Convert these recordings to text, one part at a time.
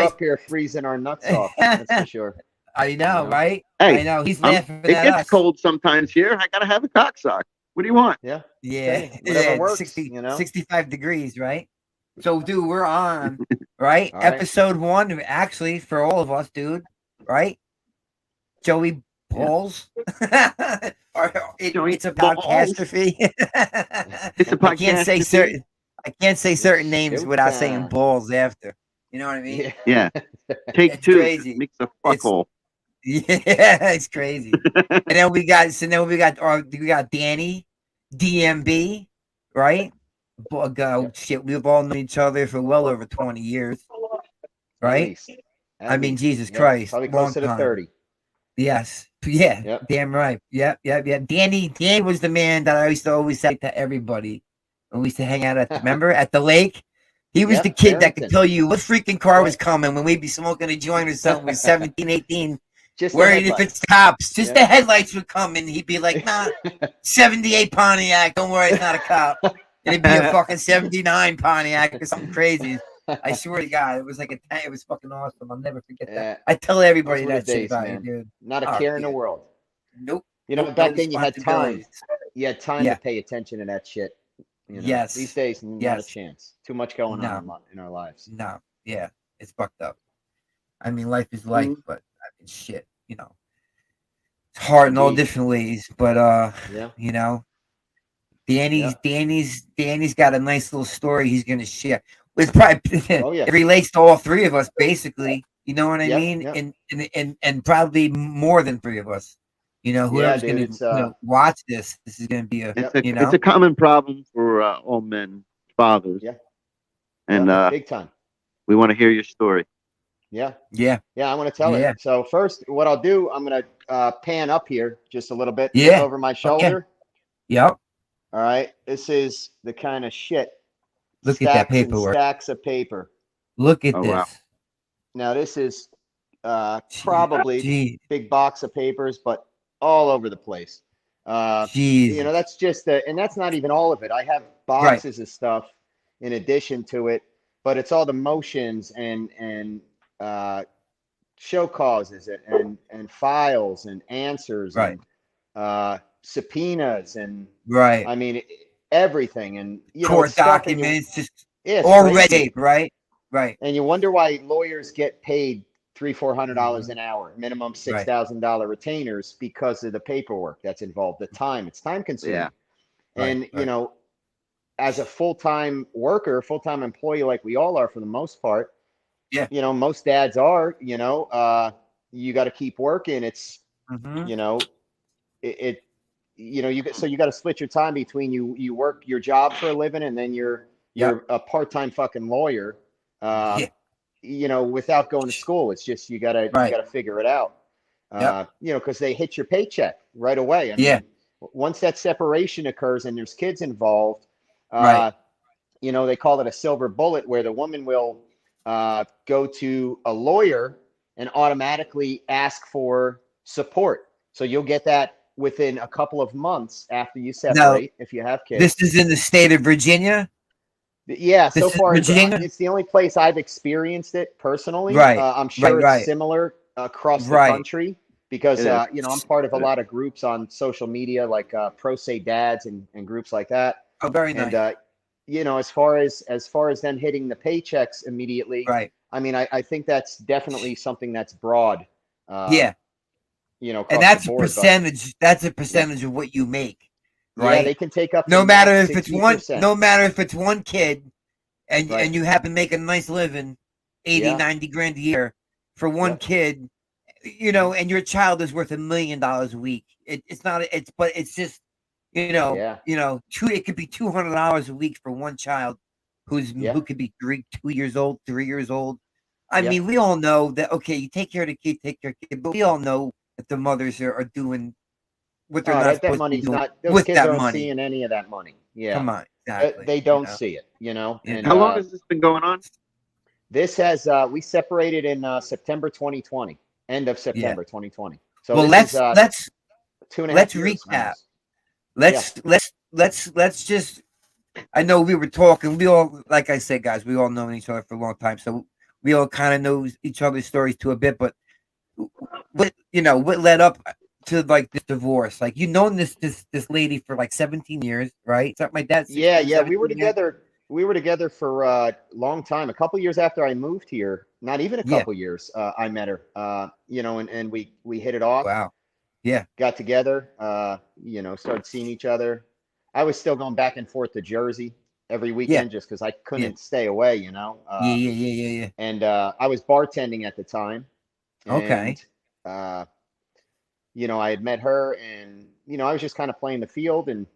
up here freezing our nuts off. That's for sure. I know, right? Hey, I know. He's laughing it at gets us. cold sometimes here. I gotta have a cock sock. What do you want? Yeah. Yeah, Whatever yeah, works. 65 degrees, right? So, dude, we're on, right? All right. Episode 1, actually, for all of us, dude, right? Joey Balls. It's a podcastrophy. It's a podcast. I can't say certain names Showtime. without saying balls after. You know what I mean? Yeah. Take It's 2. crazy. Makes a fuckhole. Yeah, it's crazy. And then we got Danny, DMB, right? Shit, we've all known each other for well over 20 years, right? I mean, Jesus Christ, probably long closer to time. 30. Yes, yeah, Yep. damn right. Yep. Danny was the man that I used to always say to everybody. And we used to hang out remember at the lake. He was the kid that could tell you what freaking car was coming when we'd be smoking a joint or something. We're 17, 18. Just worried if it's cops. Just the headlights would come and he'd be like, nah, 78 Pontiac. Don't worry, it's not a cop. And it'd be a fucking 79 Pontiac or something crazy. I swear to God, it was like it was fucking awesome. I'll never forget that. I tell everybody that shit about you, dude. Not a care in the world. Nope. You know, back then you had time. You had time to pay attention to that shit. You know? Yes. These days, not a chance. Too much going on in our lives. No. Yeah. It's fucked up. I mean, life is life, but I mean, shit, you know. It's hard in all different ways, but you know, Danny's got a nice little story he's gonna share. It's probably it relates to all three of us, basically. You know what I mean? And probably more than 3 of us. You know, whoever's gonna watch this is gonna be it's a common problem for all men, fathers. Yeah. And big time. We want to hear your story. Yeah. I want to tell it. So first, what I'll do, I'm gonna pan up here just a little bit over my shoulder. Okay. Yep. All right. This is the kind of shit. Look at that paperwork. Stacks of paper. Look at this. Wow. Now this is probably big box of papers, but all over the place. You know, that's just and that's not even all of it. I have boxes of stuff in addition to it, but it's all the motions and show causes and files and answers and subpoenas and I mean everything and court documents, just all red tape, right? And you wonder why lawyers get paid $300-400 an hour, minimum $6,000 retainers because of the paperwork that's involved, the time. It's time consuming. And you know, as a full-time worker, full-time employee, like we all are for the most part, you know, most dads are, you know, you got to keep working. It's, you know, you know, you got to split your time between you work your job for a living and then you're a part-time fucking lawyer. You know, without going to school, it's just you gotta figure it out. You know, because they hit your paycheck right away. I mean, once that separation occurs and there's kids involved, you know, they call it a silver bullet, where the woman will go to a lawyer and automatically ask for support. So you'll get that within a couple of months after you separate, if you have kids. This is in the state of Virginia. Yeah, so far it's the only place I've experienced it personally. I'm sure it's similar across the country because you know, I'm part of a lot of groups on social media like Pro Say Dads and groups like that. Oh, very nice. And you know, as far as them hitting the paychecks immediately, I mean, I think that's definitely something that's broad. You know, and that's a percentage. That's a percentage of what you make. Right. Yeah, they can take up no matter if it's one, no matter if it's one kid and you happen to make a nice living, 80, 90 grand a year for one kid, you know, and your child is worth $1 million a week. But it's just, you know, it could be $200 a week for one child who could be 2 years old, 3 years old. I mean, we all know that, okay, you take care of the kid, but we all know that the mothers are doing what they're not supposed to be doing those kids aren't seeing any of that money. Come on, exactly. They don't see it, you know. And how long has this been going on? This has we separated in September 2020, end of September 2020. So well, let's 2.5 years recap. Let's just. I know we were talking. We all, like I said, guys, we all know each other for a long time. So we all kind of know each other's stories to a bit, but what led up to like this divorce? Like you known this lady for like 17 years, right? Something like that. 16, yeah. We 17 were years? together. We were together for a long time. A couple years after I moved here, not even a couple years, I met her. And we hit it off. Wow. Yeah. Got together. Started seeing each other. I was still going back and forth to Jersey every weekend just because I couldn't stay away. Yeah. And I was bartending at the time. Okay. And, I had met her, and I was just kind of playing the field, and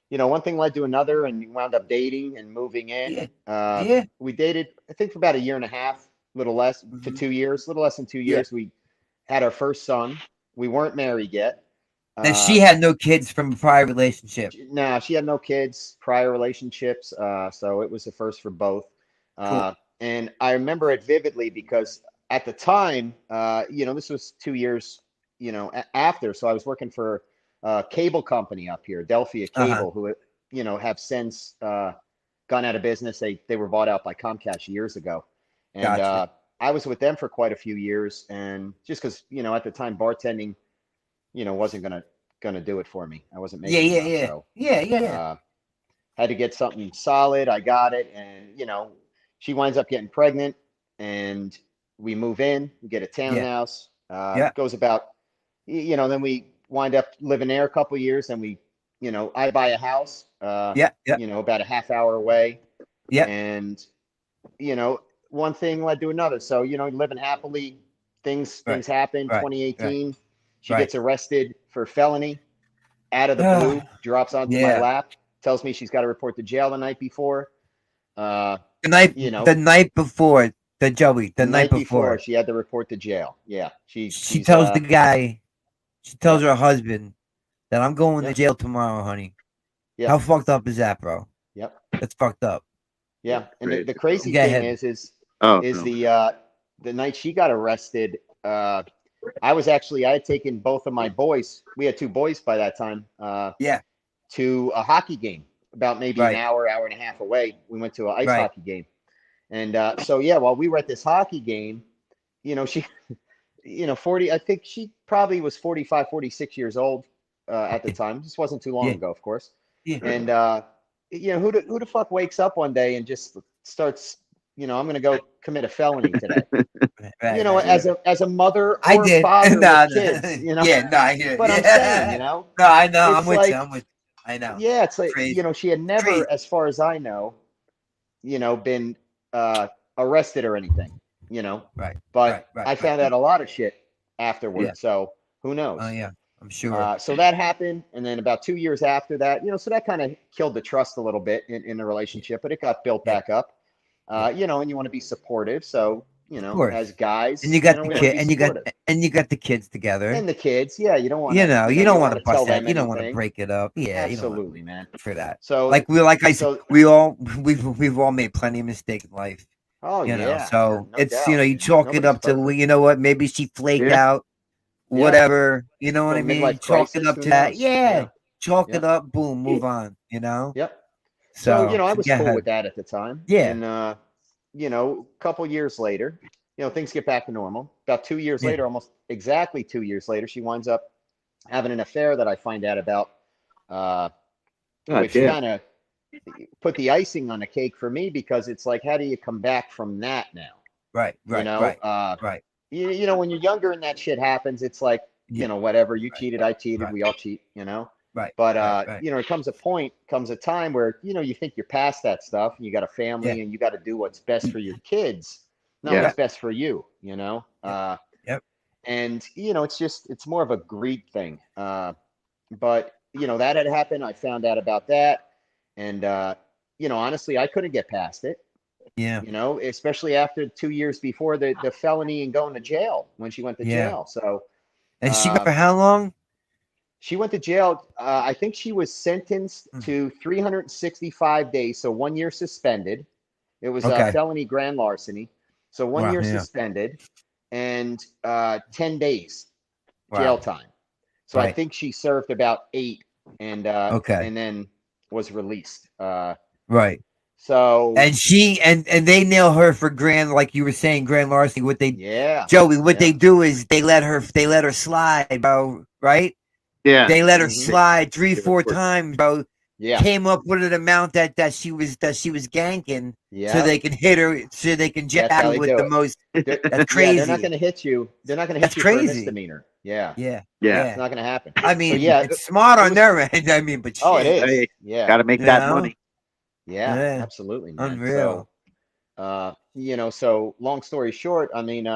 one thing led to another, and we wound up dating and moving in. We dated, I think, for about a year and a half, a little less to 2 years, a little less than 2 years. We had our first son. We weren't married yet. And she had no kids from a prior relationship. No, she had no kids, prior relationships. So it was the first for both. Cool. And I remember it vividly because at the time, this was 2 years, after. So I was working for a cable company up here, Delphia Cable, who, have since gone out of business. They were bought out by Comcast years ago. And I was with them for quite a few years. And just because, at the time, bartending, wasn't gonna do it for me. I wasn't making enough. So, had to get something solid. I got it, and she winds up getting pregnant, and we move in. We get a townhouse. Goes about, then we wind up living there a couple of years, and we, I buy a house. About a half hour away. And one thing led to another. So living happily. Things happen. 2018. She gets arrested for felony out of the blue, drops onto my lap, tells me she's got to report to jail the night before. The night before, the night before she had to report to jail. Yeah. She tells the guy, she tells her husband that I'm going to jail tomorrow, honey. Yeah. How fucked up is that, bro? Yep. That's fucked up. Yeah. And the crazy thing is the night she got arrested, I had taken both of my boys. We had 2 boys by that time. To a hockey game about maybe an hour and a half away. We went to an ice hockey game. And while we were at this hockey game, she, 40, I think she probably was 45, 46 years old at the time. This wasn't too long ago, of course. Yeah. And, who the fuck wakes up one day and just starts, I'm going to go commit a felony today. As a mother or father of kids, I hear it. But I'm saying, No, I know. I'm with you. I know. Yeah, it's like, she had never, as far as I know, been arrested or anything, But I found out a lot of shit afterwards. Yeah. So who knows? Oh, yeah, I'm sure. So that happened. And then about 2 years after that, so that kind of killed the trust a little bit in the relationship, but it got built back up. And you want to be supportive. So, as guys, and you got the kid, and you got the kids together, and the kids, you don't want, you don't want to bust that, you don't want to break it up, absolutely, man, for that. So, we've all made plenty of mistakes in life. Oh, so no it's doubt. You chalk it up to what, maybe she flaked out, whatever, you know what I mean? Chalk it up to that, chalk it up, boom, move on, Yep. So I was cool with that at the time, and a couple years later, things get back to normal. About 2 years later, almost exactly 2 years later, she winds up having an affair that I find out about, which kind of put the icing on the cake for me, because it's like, how do you come back from that now? Right. When you're younger and that shit happens, it's like, whatever, you cheated, I cheated, we all cheat, Right. But, it comes a time where, you think you're past that stuff, and you got a family, and you got to do what's best for your kids, not what's best for you, And, it's more of a greed thing. But, that had happened. I found out about that. And, honestly, I couldn't get past it. Yeah. Especially after 2 years before the felony and going to jail, when she went to jail. So, and she got for how long? She went to jail. I think she was sentenced to 365 days. So 1 year suspended. It was felony grand larceny. So 1 year suspended and 10 days jail time. So I think she served about 8 and then was released. So and they nail her for grand, like you were saying, grand larceny. Joey, what they do is they let her slide, bro. Right? Yeah. They let her slide 3-4 times, bro. Yeah. Came up with an amount that she was ganking, so they can hit her, so they can jab with the most. That's crazy. They're not going to hit you. They're not going to hit you for a misdemeanor. Yeah. It's not going to happen. I mean, it's smart on their end. I mean, but it is. Yeah. Got to make that money. Yeah, absolutely, man. Unreal. So, so long story short, I mean,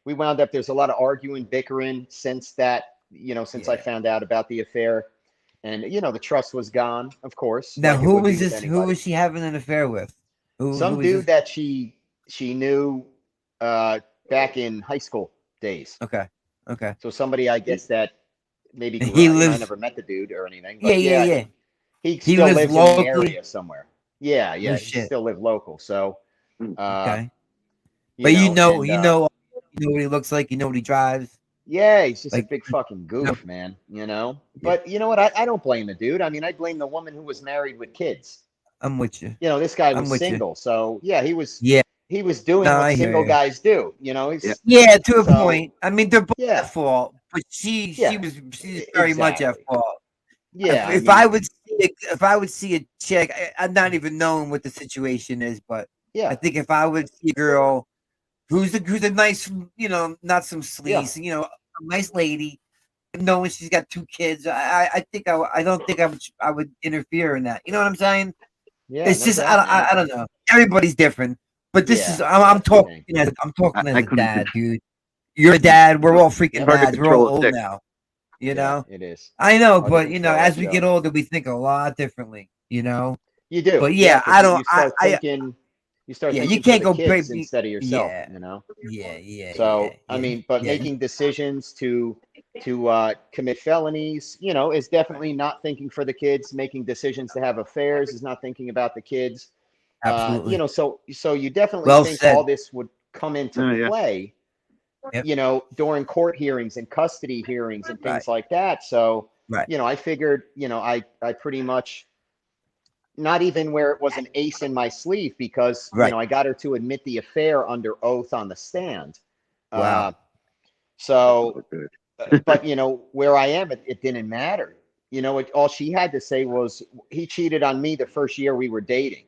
we wound up, there's a lot of arguing, bickering since that, since I found out about the affair. And, the trust was gone, of course. Now, who was this? Who was she having an affair with? Some dude that she knew back in high school days. Okay. So somebody, I guess, that maybe I never met the dude or anything. But yeah. He still lives in the area somewhere. Yeah. He still live local. So, okay. But you know what he looks like. You know what he drives. Yeah, he's just a big fucking goof, man. But you know what? I don't blame the dude. I mean, I blame the woman who was married with kids. I'm with you. This guy was single, so he was. Yeah. He was doing what single guys do. To a point. I mean, they're both at fault, but she's very much at fault. Yeah. If I would see a chick, I'm not even knowing what the situation is, but I think if I would see a girl who's a nice, not some sleaze, a nice lady, knowing she's got 2 kids, I don't think I would interfere in that. You know what I'm saying? Yeah. It's just I don't know. Everybody's different, but this is I'm talking as a dad, dude. You're a dad. We're all freaking dads. We're all old now. It is. I know, but as we get older, we think a lot differently. You do. But I don't. You start thinking you can't go crazy instead of yourself. Yeah. So I mean, but making decisions to commit felonies, is definitely not thinking for the kids. Making decisions to have affairs is not thinking about the kids. Absolutely. So you definitely think all this would come into play. Yep. During court hearings and custody hearings and things like that. So, I figured, I pretty much, not even where it was an ace in my sleeve, because, I got her to admit the affair under oath on the stand. Wow. But, where I am, it didn't matter. All she had to say was, he cheated on me the first year we were dating.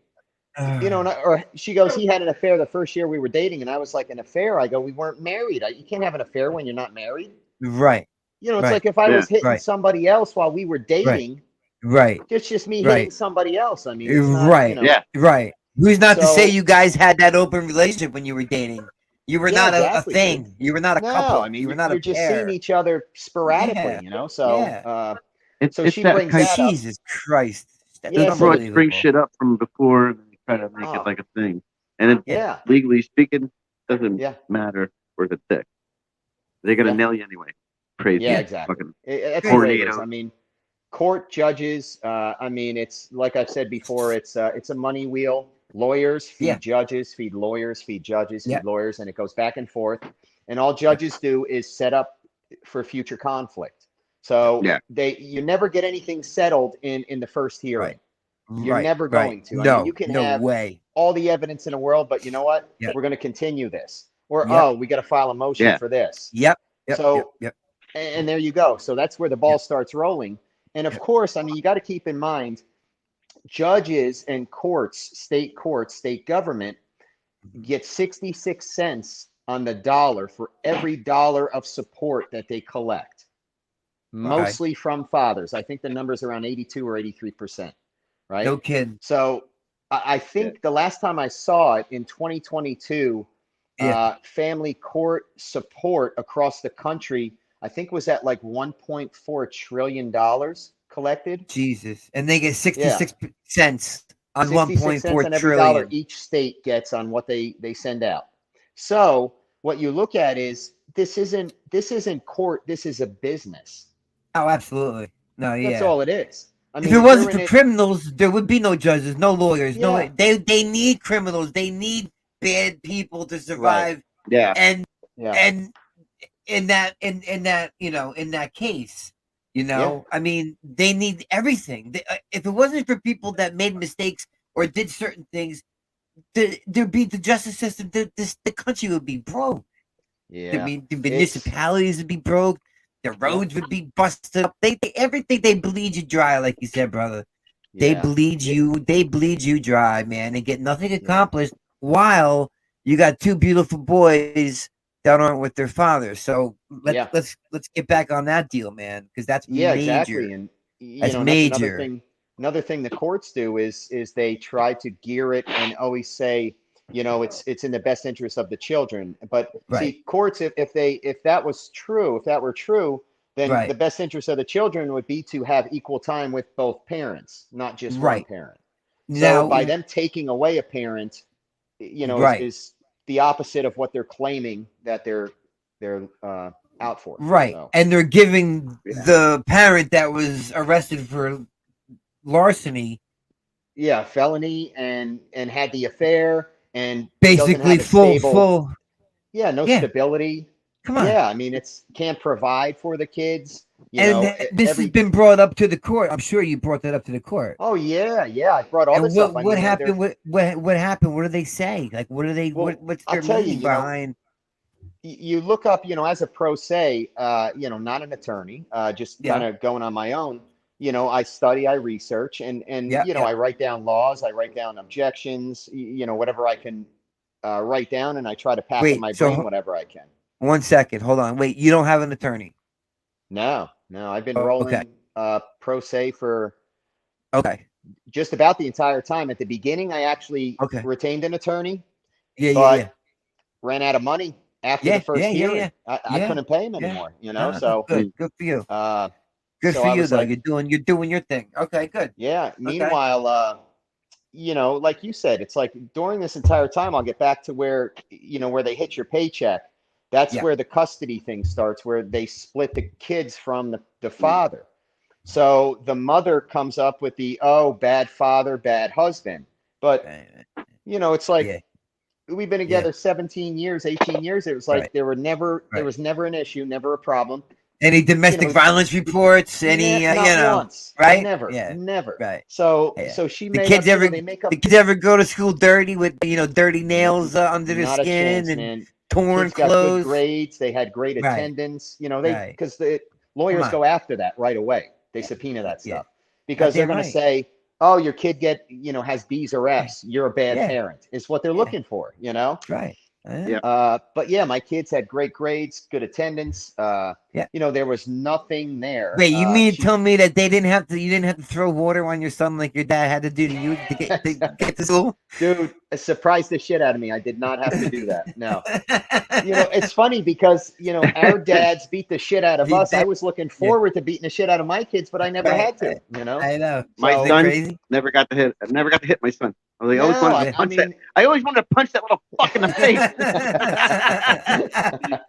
Or she goes, he had an affair the first year we were dating, and I was like, an affair? I go, we weren't married. You can't have an affair when you're not married. Right. It's like if I was hitting somebody else while we were dating. Right. It's just me hitting somebody else. I mean, it's not, right. Who's not to say you guys had that open relationship when you were dating? You were not a thing. You were not a couple. I mean, you were not a pair. You're just seeing each other sporadically, So, so she brings that up. Jesus Christ. Bring shit up from before and try to make it like a thing. And legally speaking, doesn't matter where the thick. They're gonna nail you anyway. Crazy. Yeah, exactly. That's tornadoes. I mean, court judges. I mean, it's like I've said before. It's a money wheel. Lawyers feed judges, feed lawyers, feed judges, feed lawyers, and it goes back and forth. And all judges do is set up for future conflict. So you never get anything settled in the first hearing. You're never going to. I mean, you can have all the evidence in the world, but you know what? We're going to continue this. Or, we got to file a motion for this. And there you go. So that's where the ball starts rolling. And of course, I mean, you got to keep in mind, judges and courts, state government, get 66 cents on the dollar for every dollar of support that they collect. Mostly from fathers. I think the number's around 82 or 83%. Right? No kidding. So I think the last time I saw it in 2022, family court support across the country, I think was at like $1.4 trillion collected. Jesus. And they get 66 cents on 1.4 trillion. Every dollar each state gets on what they send out. So what you look at is this isn't court, this is a business. Oh, absolutely. No, That's all it is. I mean, if it wasn't for criminals, there would be no judges, no lawyers, no. They need criminals. They need bad people to survive. Right. Yeah. And in that case, I mean, they need everything. If it wasn't for people that made mistakes or did certain things, there'd be the justice system. The country would be broke. Yeah. I mean, the municipalities would be broke. The roads would be busted up. Everything, they bleed you dry, like you said, brother. They bleed you. They bleed you dry, man, and get nothing accomplished. While you got two beautiful boys that aren't with their father. So let's get back on that deal, man, because that's major. Exactly. And that's major. Another thing the courts do is they try to gear it and always say, it's in the best interest of the children. But see, courts, if that were true, then the best interest of the children would be to have equal time with both parents, not just one parent. So by them taking away a parent, is the opposite of what they're claiming that they're out for. Right. So. And they're giving the parent that was arrested for larceny. Yeah, felony and had the affair and basically full. Yeah, no stability. Come on. Yeah, I mean, can't provide for the kids. This has been brought up to the court. I'm sure you brought that up to the court. Oh yeah. I brought all this up. What happened? What happened? What do they say? Like, what do they? What's their meaning behind? You look up, as a pro se, not an attorney, just kind of going on my own. I study, I research, and I write down laws, I write down objections, whatever I can write down, and I try to pack in my brain whatever I can. 1 second, hold on. Wait, you don't have an attorney? No, I've been rolling pro se for just about the entire time. At the beginning, I actually retained an attorney. But ran out of money after the first hearing. I couldn't pay him anymore. So good for you. Good for you, though. You're doing your thing. Okay, good. Yeah. Meanwhile, like you said, it's like during this entire time, I'll get back to where they hit your paycheck. That's where the custody thing starts, where they split the kids from the father. So the mother comes up with bad father, bad husband. But, it's like we've been together 17 years, 18 years. It was like there was never an issue, never a problem. Any domestic violence reports? Once, right? Never. Right. So she made the kids ever go to school dirty with dirty nails under their skin and torn kids got clothes? Good grades. They had great attendance. Because the lawyers go after that right away. They subpoena that stuff because they're going to say, "Oh, your kid has B's or F's. You're a bad parent." Is what they're looking for. Right. But my kids had great grades, good attendance. There was nothing there. Wait, you mean to tell me that you didn't have to throw water on your son like your dad had to do to you to get to school? Dude, it surprised the shit out of me. I did not have to do that. No. It's funny because, our dads beat the shit out of us. I was looking forward to beating the shit out of my kids, but I never had to, I know. My son never got to hit. I never got to hit my son. I always wanted to punch that. I always wanted to punch that little fuck in the face.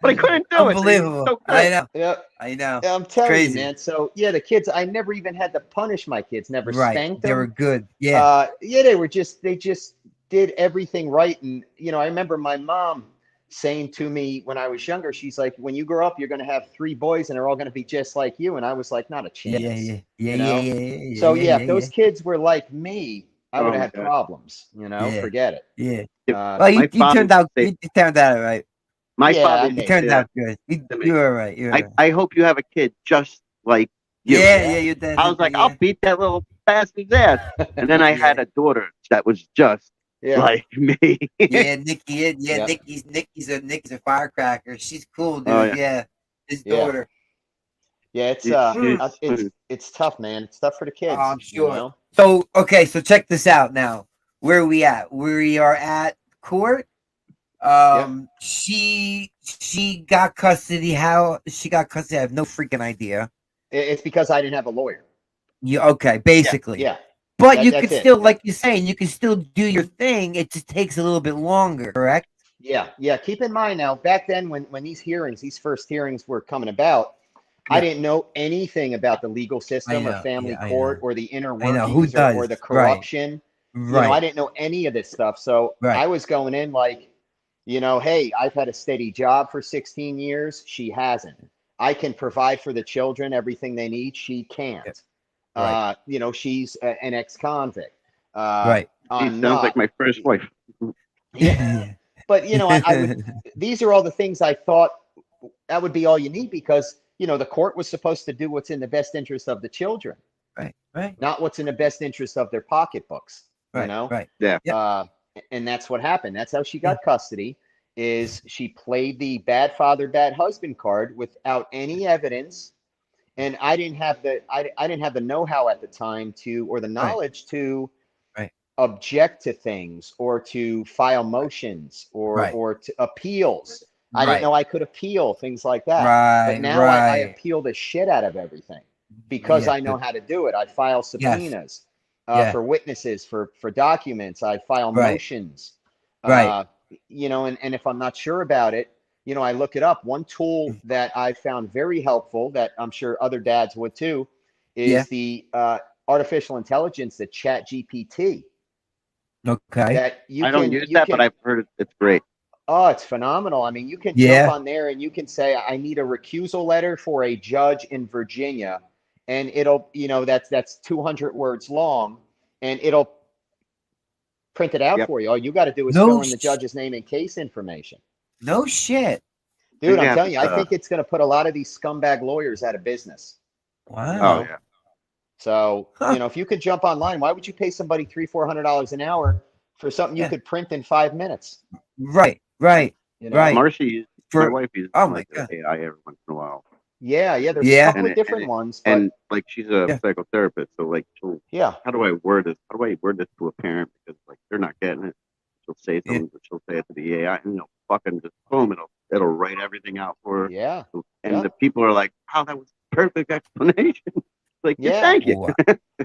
But I couldn't do it. Unbelievable. So I know. Yep. I know. I'm telling you, man. So the kids, I never even had to punish my kids. Never spanked them. They were good. Yeah. They just did everything right. And I remember my mom saying to me when I was younger, she's like, "When you grow up, you're going to have 3 boys, and they're all going to be just like you." And I was like, "Not a chance." Yeah. So if those kids were like me, I would have had problems. Forget it. Yeah. Well, you turned out. You turned out right. My father turned out good. You were right. I hope you have a kid just like you. Yeah, you did. I was like, I'll beat that little bastard's ass. And then I had a daughter that was just like me. Nikki. Nikki's a firecracker. She's cool, dude. His daughter. Yeah, it's tough, man. It's tough for the kids. Oh, I'm sure. So check this out now. Where are we at? We are at court. She got custody. How she got custody? I have no freaking idea. It's because I didn't have a lawyer. Basically. Yeah. But you can still, like you're saying, you can still do your thing. It just takes a little bit longer, correct? Yeah. Keep in mind now, back then when these first hearings were coming about, I didn't know anything about the legal system or family court or the inner workings or the corruption. Right. I didn't know any of this stuff. So I was going in like, hey, I've had a steady job for 16 years. She hasn't. I can provide for the children everything they need. She can't. She's an ex-convict. She sounds like my first wife. Yeah. But, you know, I would, these are all the things I thought that would be all you need because, you know, the court was supposed to do what's in the best interest of the children. Right. Not what's in the best interest of their pocketbooks, you know? Right. Yeah. And that's what happened. That's how she got custody, is she played the bad father, bad husband card without any evidence. And I didn't have the know-how at the time or the knowledge to object to things or to file motions or to appeals. I didn't know I could appeal things like that. But now I appeal the shit out of everything because I know how to do it. I file subpoenas for witnesses, for documents. I file motions. You know, and if I'm not sure about it, you know, I look it up. One tool that I found very helpful that I'm sure other dads would too is the artificial intelligence, the ChatGPT. Okay. That I don't use that, but I've heard it's great. Oh, it's phenomenal. I mean, you can jump on there and you can say, I need a recusal letter for a judge in Virginia. And it'll, you know, that's 200 words long and it'll print it out for you. All you got to do is fill in the judge's name and case information. No shit. Dude, I'm telling you, I think it's going to put a lot of these scumbag lawyers out of business. Wow. You know? Oh, yeah. So, you know, if you could jump online, why would you pay somebody $300-400 an hour for something you could print in 5 minutes? Right. You know? Marcy, my wife uses like AI every once in a while. Yeah, there's a couple of different ones. But, and like she's a psychotherapist, so like how do I word this? How do I word this to a parent? Because like they're not getting it. She'll say something, but she'll say it to the AI, and fucking just boom, it'll write everything out for her. Yeah. And the people are like, "Wow, that was a perfect explanation." Like, thank you.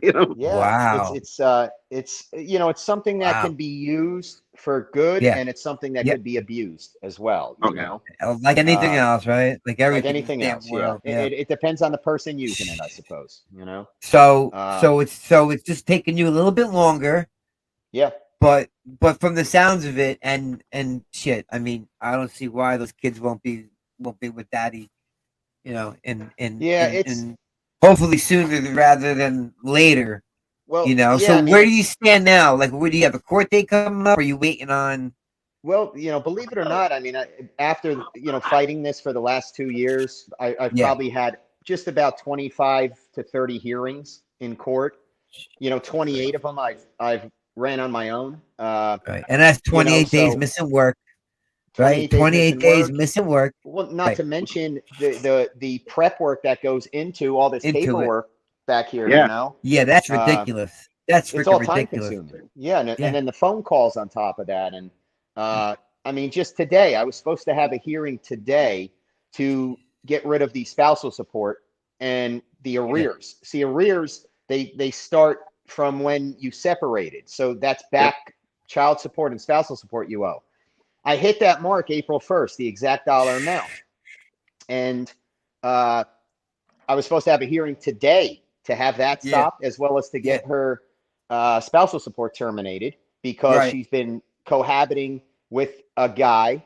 You know? Yeah. Wow. It's you know, it's something that can be used for good, and it's something that could be abused as well. You know, like anything else, right? Like everything. Like anything else. It depends on the person using it, I suppose. You know. So it's just taking you a little bit longer. Yeah. But from the sounds of it, and shit, I mean, I don't see why those kids won't be with daddy. You know, and hopefully sooner rather than later. Well, you know, so where do you stand now? Like, where do you have a court date coming up? Or are you waiting on? Well, you know, believe it or not, I mean, after, you know, fighting this for the last 2 years, I've probably had just about 25 to 30 hearings in court. You know, 28 of them I've ran on my own. Right. And that's 28 days missing work. Right, 28 days missing work. Well, not to mention the prep work that goes into all this paperwork back here. You know, that's ridiculous. That's it's all time consuming. Yeah, and then the phone calls on top of that. And I mean, just today, I was supposed to have a hearing today to get rid of the spousal support and the arrears. See, arrears they start from when you separated, so that's back child support and spousal support you owe. I hit that mark April 1st, the exact dollar amount. And I was supposed to have a hearing today to have that stopped, as well as to get her spousal support terminated because she's been cohabiting with a guy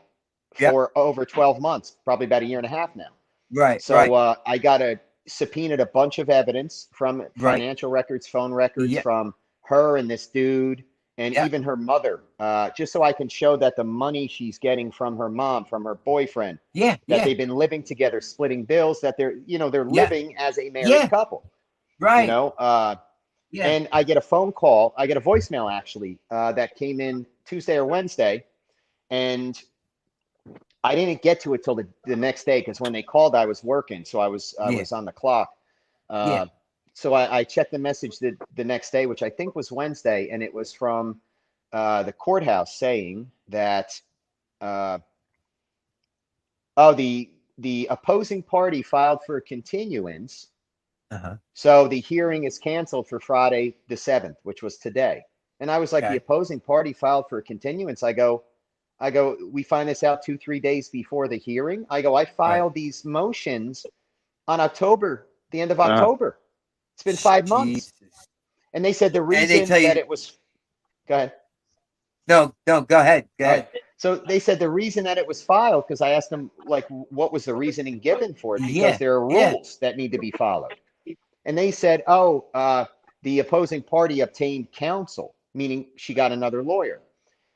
for over 12 months, probably about a year and a half now. Right. So I got subpoenaed a bunch of evidence from financial records, phone records from her and this dude. And even her mother, just so I can show that the money she's getting from her mom, from her boyfriend, that they've been living together, splitting bills, that they're living as a married couple. Right. You know, and I get a phone call, I get a voicemail actually, that came in Tuesday or Wednesday. And I didn't get to it till the next day, because when they called, I was working. So I was on the clock. So I checked the message the next day, which I think was Wednesday, and it was from the courthouse saying that the opposing party filed for a continuance. So the hearing is canceled for Friday the 7th, which was today. And I was like, the opposing party filed for a continuance. I go, we find this out 2-3 days before the hearing. I go, I filed these motions on the end of October. It's been 5 months. And they said the reason that it was, go ahead. No, go ahead. Go ahead. So they said the reason that it was filed, because I asked them, like, what was the reasoning given for it? Because there are rules that need to be followed. And they said, the opposing party obtained counsel. meaning she got another lawyer.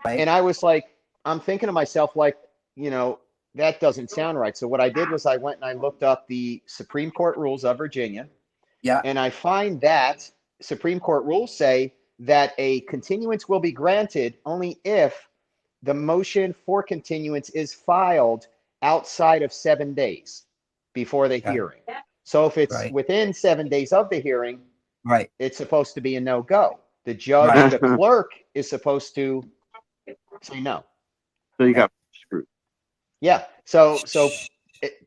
Right. And I was like, I'm thinking to myself, like, that doesn't sound right. So what I did was I went and I looked up the Supreme Court rules of Virginia. Yeah. And I find that Supreme Court rules say that a continuance will be granted only if the motion for continuance is filed outside of 7 days before the hearing. So if it's within 7 days of the hearing, it's supposed to be a no-go. The judge, the clerk, is supposed to say no. So you got screwed. Yeah. So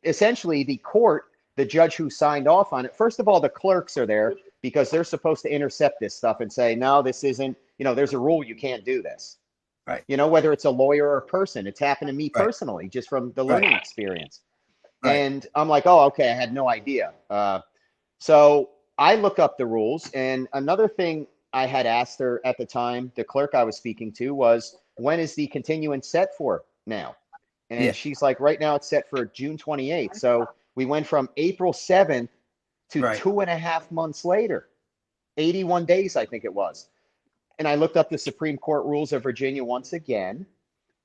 essentially, the court, the judge who signed off on it, first of all, the clerks are there because they're supposed to intercept this stuff and say, no, this isn't, there's a rule, you can't do this. Right. Whether it's a lawyer or a person. It's happened to me personally, just from the learning experience. Right. And I'm like, oh, okay, I had no idea. So I look up the rules. And another thing I had asked her at the time, the clerk I was speaking to, was, when is the continuance set for now? And she's like, right now it's set for June 28th. So we went from April 7th to 2.5 months later, 81 days, I think it was. And I looked up the Supreme Court rules of Virginia once again.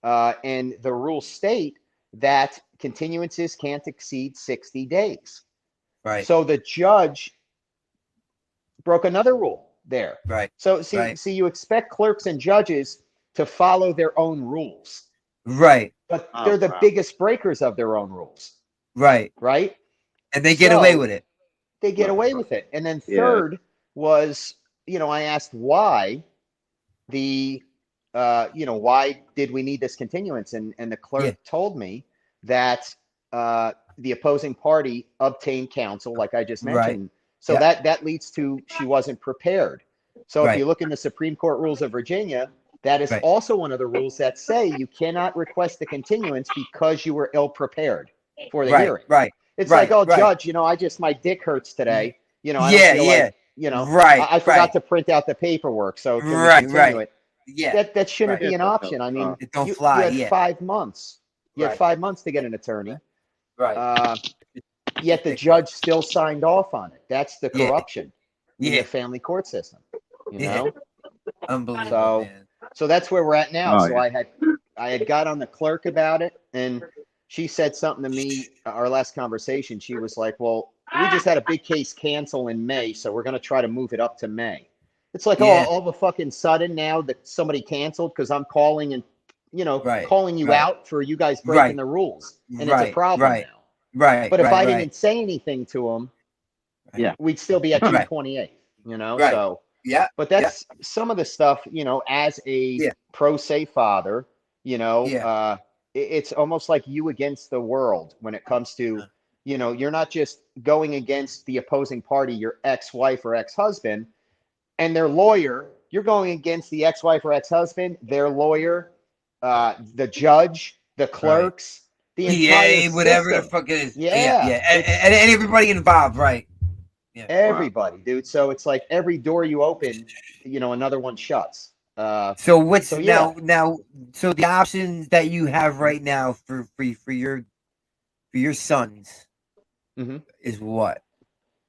And the rules state that continuances can't exceed 60 days. Right. So the judge broke another rule there. Right. So see, you expect clerks and judges to follow their own rules. Right. But they're the biggest breakers of their own rules. Right. Right. And they get away with it. They get away with it. And then third was, I asked why why did we need this continuance? And the clerk told me that the opposing party obtained counsel, like I just mentioned. Right. So that leads to she wasn't prepared. So if you look in the Supreme Court rules of Virginia, that is also one of the rules that say you cannot request a continuance because you were ill prepared for the hearing. Right. It's like, oh, judge, my dick hurts today. I don't feel like, I forgot to print out the paperwork. So can we continue it? Yeah. That shouldn't be an option. I mean, it don't fly. You had 5 months. You had 5 months to get an attorney. Right. Yet the judge still signed off on it. That's the corruption in the family court system. Unbelievable. So that's where we're at now. I had got on the clerk about it, and she said something to me, our last conversation. She was like, well, we just had a big case cancel in May, so we're going to try to move it up to May. It's like, all of a fucking sudden now that somebody canceled because I'm calling and, calling you out for you guys breaking the rules. And it's a problem now. Right. But if I didn't say anything to them, we'd still be at 228, So, but that's some of the stuff, as a pro se father, it's almost like you against the world when it comes to, you're not just going against the opposing party, your ex-wife or ex-husband and their lawyer. You're going against the ex-wife or ex-husband, their lawyer, the judge, the clerks, the entire whatever system. the fuck it is. Yeah. And everybody involved, right? Yeah. Everybody, dude. So it's like every door you open, another one shuts. So what's now? So the options that you have right now for your sons is what?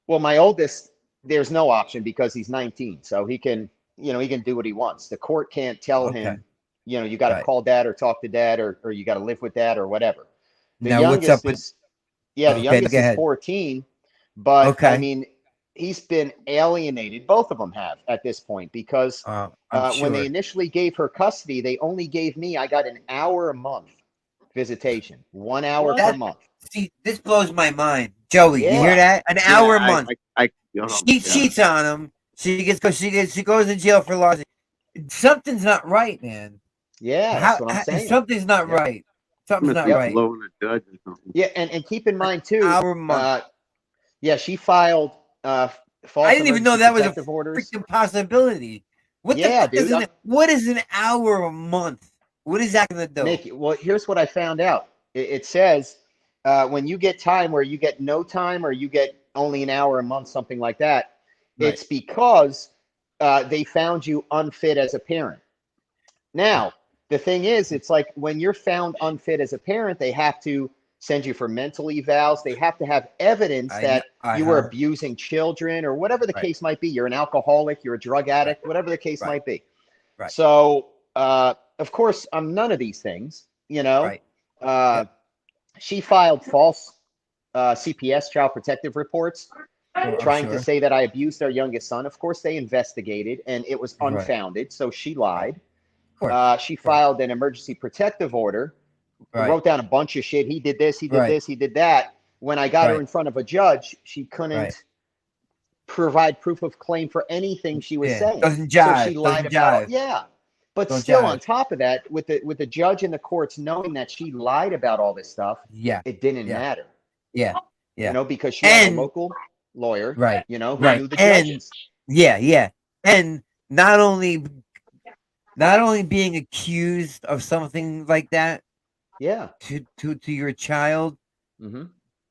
Well, my oldest, there's no option because he's 19, so he can do what he wants. The court can't tell him, you got to call dad or talk to dad or you got to live with dad or whatever. The now youngest what's up with? The youngest is 14, but I mean, he's been alienated. Both of them have at this point because when they initially gave her custody, they only gave me. I got an hour a month visitation, 1 hour per month. See, this blows my mind, Joey. You hear that? An hour a month. She cheats on him. She goes in jail for loss. Something's not right, man. Yeah, that's what I'm saying. Something's not right. Something's not right. Blowing a judge or something. Yeah, and keep in mind too. Hour a month. She filed. I didn't even know that was a freaking possibility. What is an hour a month? What is that going to do? Well, here's what I found out. It says when you get time where you get no time or you get only an hour a month, something like that, it's because they found you unfit as a parent. Now, the thing is, it's like when you're found unfit as a parent, they have to send you for mental evals. They have to have evidence that you were abusing children or whatever the case might be. You're an alcoholic, you're a drug addict, whatever the case might be. Right. So, of course, I'm none of these things, you know. Right. She filed false CPS, child protective reports, trying to say that I abused their youngest son. Of course, they investigated, and it was unfounded, so she lied. She filed an emergency protective order, wrote down a bunch of shit. He did this, he did this, he did that. When I got her in front of a judge, she couldn't provide proof of claim for anything she was saying. Doesn't jive. So she lied about it. But still, on top of that, with the judge and the courts knowing that she lied about all this stuff, it didn't matter. You know, because she had a local lawyer, you know, who knew the judges. And not only being accused of something like that, to your child,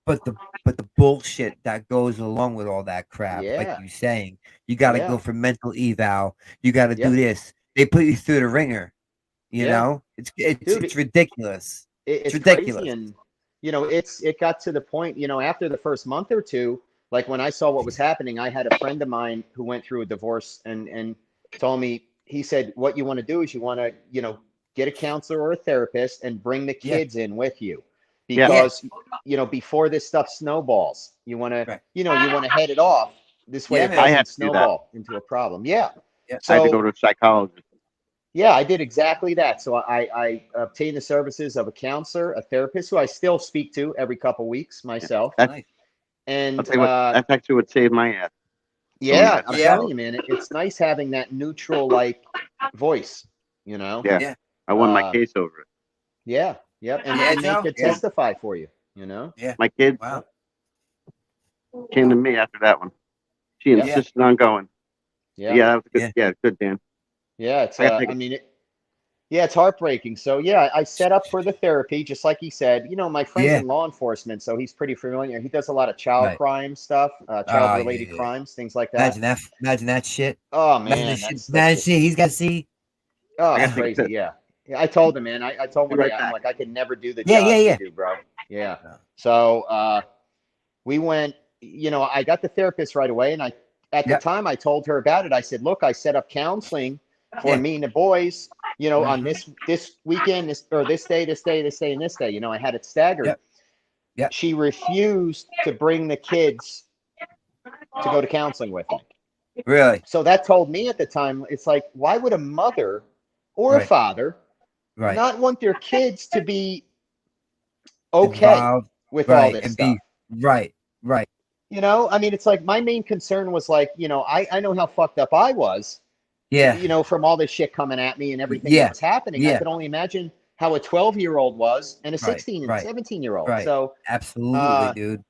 but the bullshit that goes along with all that crap, like you're saying, you got to go for mental eval, you got to do this. They put you through the ringer, you know. It's ridiculous. It's ridiculous, crazy. And you know, it got to the point, you know, after the first month or two, like when I saw what was happening, I had a friend of mine who went through a divorce and told me, he said, what you want to do is you want to, you know, get a counselor or a therapist and bring the kids in with you, because you know, before this stuff snowballs, you want to, you know, you want to head it off this way. It doesn't snowball into a problem. So I had to go to a psychologist. Yeah, I did exactly that. So I obtained the services of a counselor, a therapist, who I still speak to every couple of weeks myself. And I'll tell you what, that's actually what saved my ass. Yeah, I'm telling you, man, it's nice having that neutral, like, voice, you know? I won my case over it. And they could testify for you, you know? My kid came to me after that one. She insisted on going. That was good. Good, Dan. It's I mean, it's heartbreaking. So I set up for the therapy, just like he said. You know, my friend's in law enforcement, so he's pretty familiar. He does a lot of child crime stuff, child related crimes, things like that. Imagine that shit. Oh man, imagine shit he's got to see. Oh, that's crazy. I told him, man. I told him, I'm like, I could never do the job you do, bro. So we went. You know, I got the therapist right away, and at the time I told her about it. I said, look, I set up counseling for me and the boys, you know, on this weekend, this day, and this day, you know, I had it staggered. She refused to bring the kids to go to counseling with me. Really? So that told me at the time, it's like, why would a mother or a father not want their kids to be okay involved with all this stuff? Right. You know, I mean, it's like my main concern was like, you know, I know how fucked up I was. You know, from all this shit coming at me and everything that was happening. I could only imagine how a 12-year-old was and a 16 and 17-year-old. So absolutely, dude.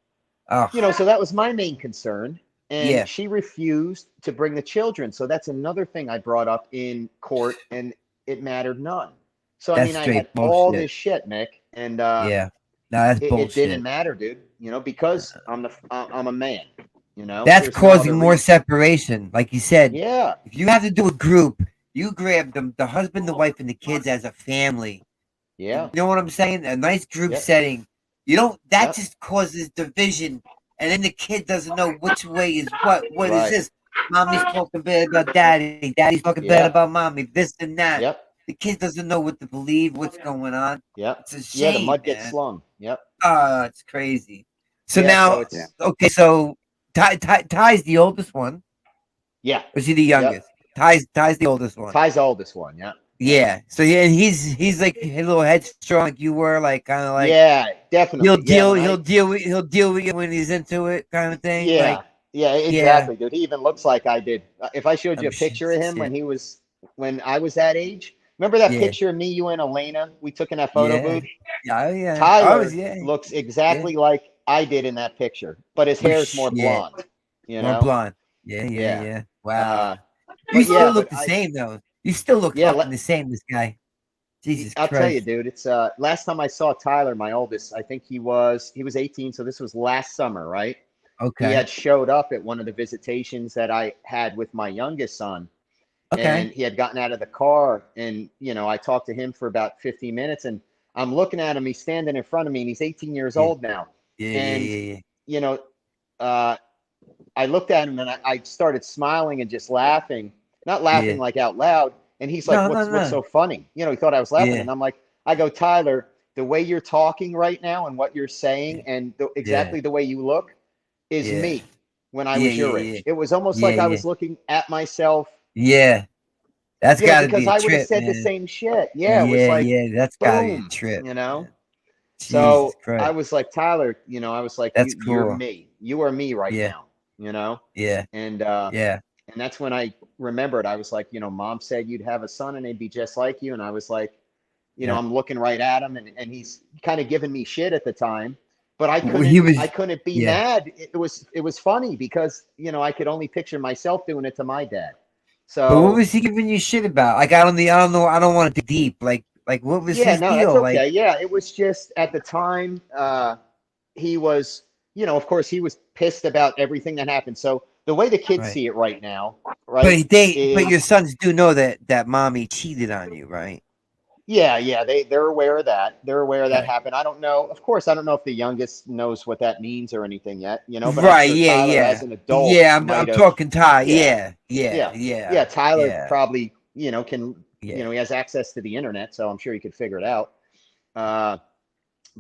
You know, so that was my main concern. And she refused to bring the children. So that's another thing I brought up in court, and it mattered none. So I had all this shit, Mick, and it didn't matter, dude. You know, because I'm a man. You know, that's causing more separation, like you said. If you have to do a group, you grab the husband, the wife, and the kids as a family. You know what I'm saying? A nice group setting. You don't. That just causes division, and then the kid doesn't know which way is what. What is this? Mommy's talking bad about daddy. Daddy's talking bad about mommy. This and that. The kid doesn't know what to believe. What's going on? It's a shame. The mud gets slung. It's crazy. So now, okay, so. Ty's the oldest one. Was he the youngest? Ty's the oldest one. Ty's the oldest one. So and he's like a little headstrong, like you were, like kind of like. Definitely. He'll deal with you when he's into it, kind of thing. Exactly, dude. He even looks like I did. If I showed you a picture of him when I was that age, remember that picture of me, you, and Elena we took in that photo booth? Tyler looks exactly like I did in that picture, but his hair's more blonde. You know, more blonde. Yeah. Wow. You still look the same though. You still look fucking the same. This guy. Jesus Christ. I'll tell you, dude. It's last time I saw Tyler, my oldest, I think he was 18, so this was last summer, right? Okay. He had showed up at one of the visitations that I had with my youngest son. And he had gotten out of the car, and you know, I talked to him for about 15 minutes, and I'm looking at him. He's standing in front of me, and he's 18 years old now. You know, I looked at him and I started smiling and just laughing, not laughing like out loud. And he's like, what's so funny? You know, he thought I was laughing. And I'm like, I go, Tyler, the way you're talking right now and what you're saying and exactly the way you look is me when I was your age. It was almost like I was looking at myself. Yeah. That's got to be a trip, because I would have said the same shit. Yeah, it was like, that's got to be a trip. You know? Yeah. So I was like, Tyler, you know, I was like, that's cool. You're me. You are me right now, you know? Yeah. And that's when I remembered, I was like, you know, Mom said you'd have a son and they'd be just like you. And I was like, you know, I'm looking right at him and he's kind of giving me shit at the time, but I couldn't be mad. It was funny because, you know, I could only picture myself doing it to my dad. So but what was he giving you shit about? Like, I don't know. I don't want to dig deep. Like what was his deal? That's okay. Like, yeah, it was just at the time, he was, you know, of course he was pissed about everything that happened. So the way the kids see it right now, right? But your sons do know that mommy cheated on you, right? Yeah, they're aware of that. They're aware of that happened. I don't know. Of course, I don't know if the youngest knows what that means or anything yet. You know, but right? As an adult, I'm talking Ty. Yeah. Tyler probably, you know, can. You know, he has access to the internet, so I'm sure he could figure it out.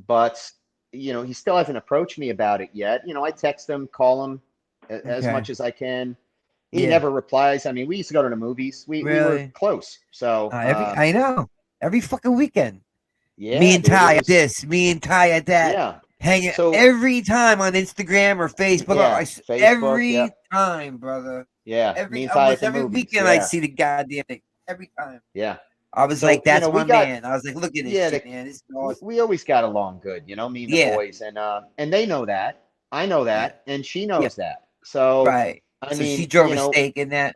But you know, he still hasn't approached me about it yet. You know, I text him, call him as much as I can. He never replies. I mean, we used to go to the movies. We were close. So I know. Every fucking weekend. Yeah. Me and Ty at this, me and Ty at that. Yeah. Hanging every time on Instagram or Facebook. Facebook every time, brother. Yeah. Almost every weekend I see the goddamn thing. Every time. Yeah. I was like, that's my man. I was like, look at this shit, man. This is awesome. We always got along good, you know, me and the boys. And they know that. I know that. And she knows that. So I mean, she drove a stake in that.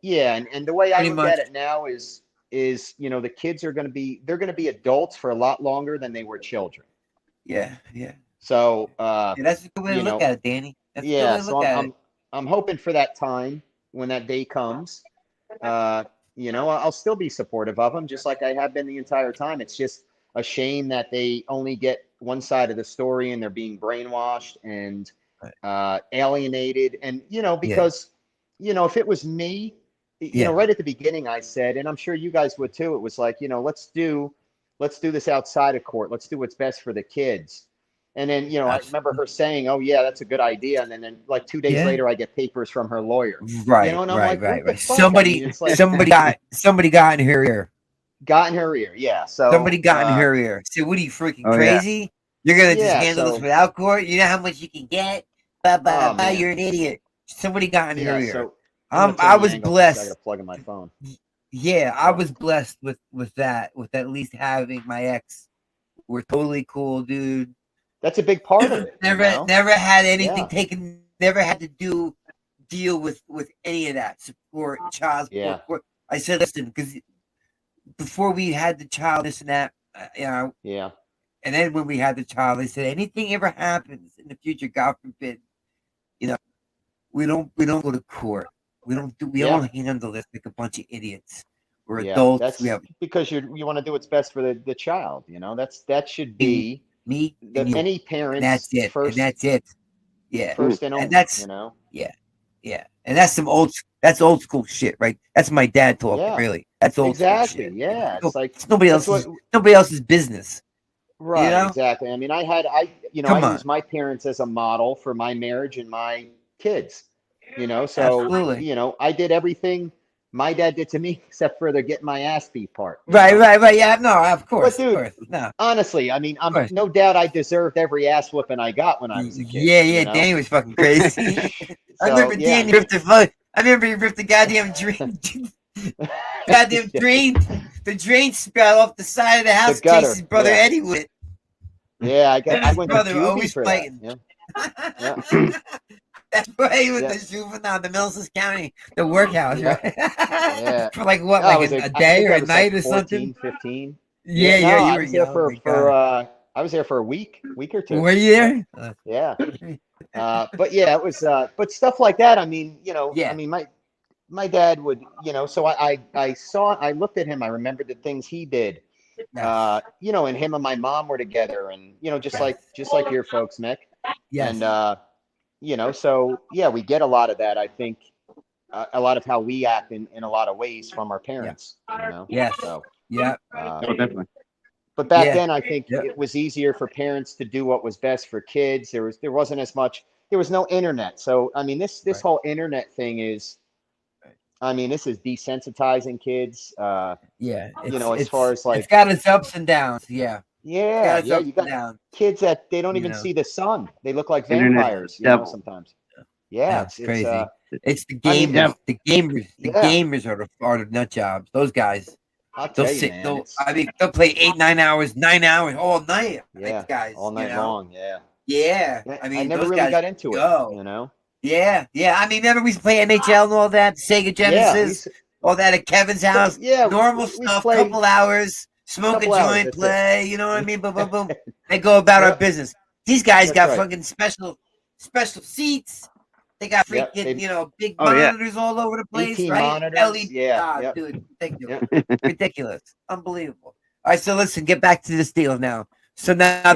Yeah, and the way I look at it now is you know, the kids are gonna be adults for a lot longer than they were children. Yeah. So that's a good way to look at it, Danny. That's a good way to look at it. I'm hoping for that time when that day comes. You know, I'll still be supportive of them, just like I have been the entire time. It's just a shame that they only get one side of the story and they're being brainwashed and alienated. And, you know, because, you know, if it was me, you know, right at the beginning I said, and I'm sure you guys would too, it was like, you know, let's do this outside of court. Let's do what's best for the kids. And then, you know, I remember her saying, "Oh yeah, that's a good idea." And then like 2 days later, I get papers from her lawyer. Right. You know, and I'm right. Somebody got in her ear. Got in her ear. Yeah. So somebody got in her ear. So what are you freaking crazy? Yeah. You're gonna just handle this without court? You know how much you can get? You're an idiot. Somebody got in her ear. So I was blessed. I gotta plug in my phone. Yeah, I was blessed with that. With at least having my ex. We're totally cool, dude. That's a big part of it. Never had anything taken. Never had to deal with any of that support, child support. I said, listen, because before we had the child, this and that, you know. Yeah. And then when we had the child, they said, anything ever happens in the future, God forbid, you know, we don't go to court. We don't handle this like a bunch of idiots. We're adults. Because you want to do what's best for the child. You know, that should be. Me, any parents. That's it. First, and that's it. Yeah. First and only. And that's, you know. Yeah. And that's old school shit, right? That's my dad talking. Really. That's old school shit. Yeah. It's like it's nobody else's business. Right. You know? Exactly. I mean, I use my parents as a model for my marriage and my kids. You know, so absolutely. You know, I did everything my dad did to me, except for the get my ass beat part. Right. Yeah, no, of course. But dude, of course. No. Honestly, I mean, no doubt I deserved every ass whooping I got when I was a kid. Yeah, you know? Danny was fucking crazy. I remember Danny ripped he ripped the goddamn drain. The drain spout off the side of the house. Chased his brother Eddie with it. Yeah, I went to juvie for fighting. That. Yeah. That's why he was the juvenile, the Middlesex County, the workhouse, right? Yeah. For like what, like a day or a night or 14, something? 15. Yeah, I was there I was there for a week or two. Were you there? Yeah. But yeah, it was but stuff like that, I mean, you know, I mean my dad would, you know, so I looked at him, I remembered the things he did. You know, and him and my mom were together and, you know, just like your folks, Mick. Yes. And you know, so yeah, we get a lot of that. I think, a lot of how we act in a lot of ways from our parents. You know? Yes. So definitely. But back then, I think it was easier for parents to do what was best for kids. There wasn't as much. There was no internet. So I mean, this whole internet thing is. I mean, this is desensitizing kids. As far as like, it's got its ups and downs. Yeah. Yeah. You got kids that they don't even see the sun. They look like vampires. Sometimes. Yeah, it's crazy. It's the gamers. The gamers are the nut jobs. Those guys. They'll play 8-9 hours, 9 hours all night. Yeah, guys, all night long. Yeah. Yeah. I mean, I never really got into it. You know. Yeah. I mean, remember we used to play NHL and all that, Sega Genesis, all that at Kevin's house. Normal stuff. Couple hours, smoke a joint, play. You know what I mean? Boom, boom, boom. They go about our business. These guys got fucking special seats. They got freaking, big monitors all over the place, right? LED, dude, ridiculous, unbelievable. All right, so listen, get back to this deal now. So now,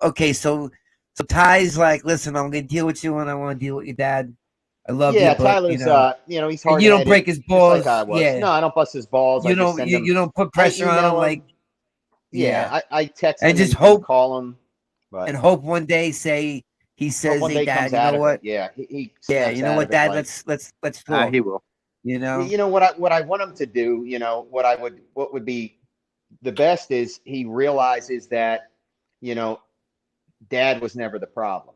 so Ty's like, listen, I'm gonna deal with you, and I want to deal with your dad. I love you. But, Tyler's, he's hard. You don't break his balls. Like no, I don't bust his balls. You don't put pressure on him. Like, I text and him just hope, call him, and hope one day he says, "Hey, Dad, you know what? He you know what, Dad? Let's talk." He will. You know what I want him to do. What would be the best is he realizes that Dad was never the problem.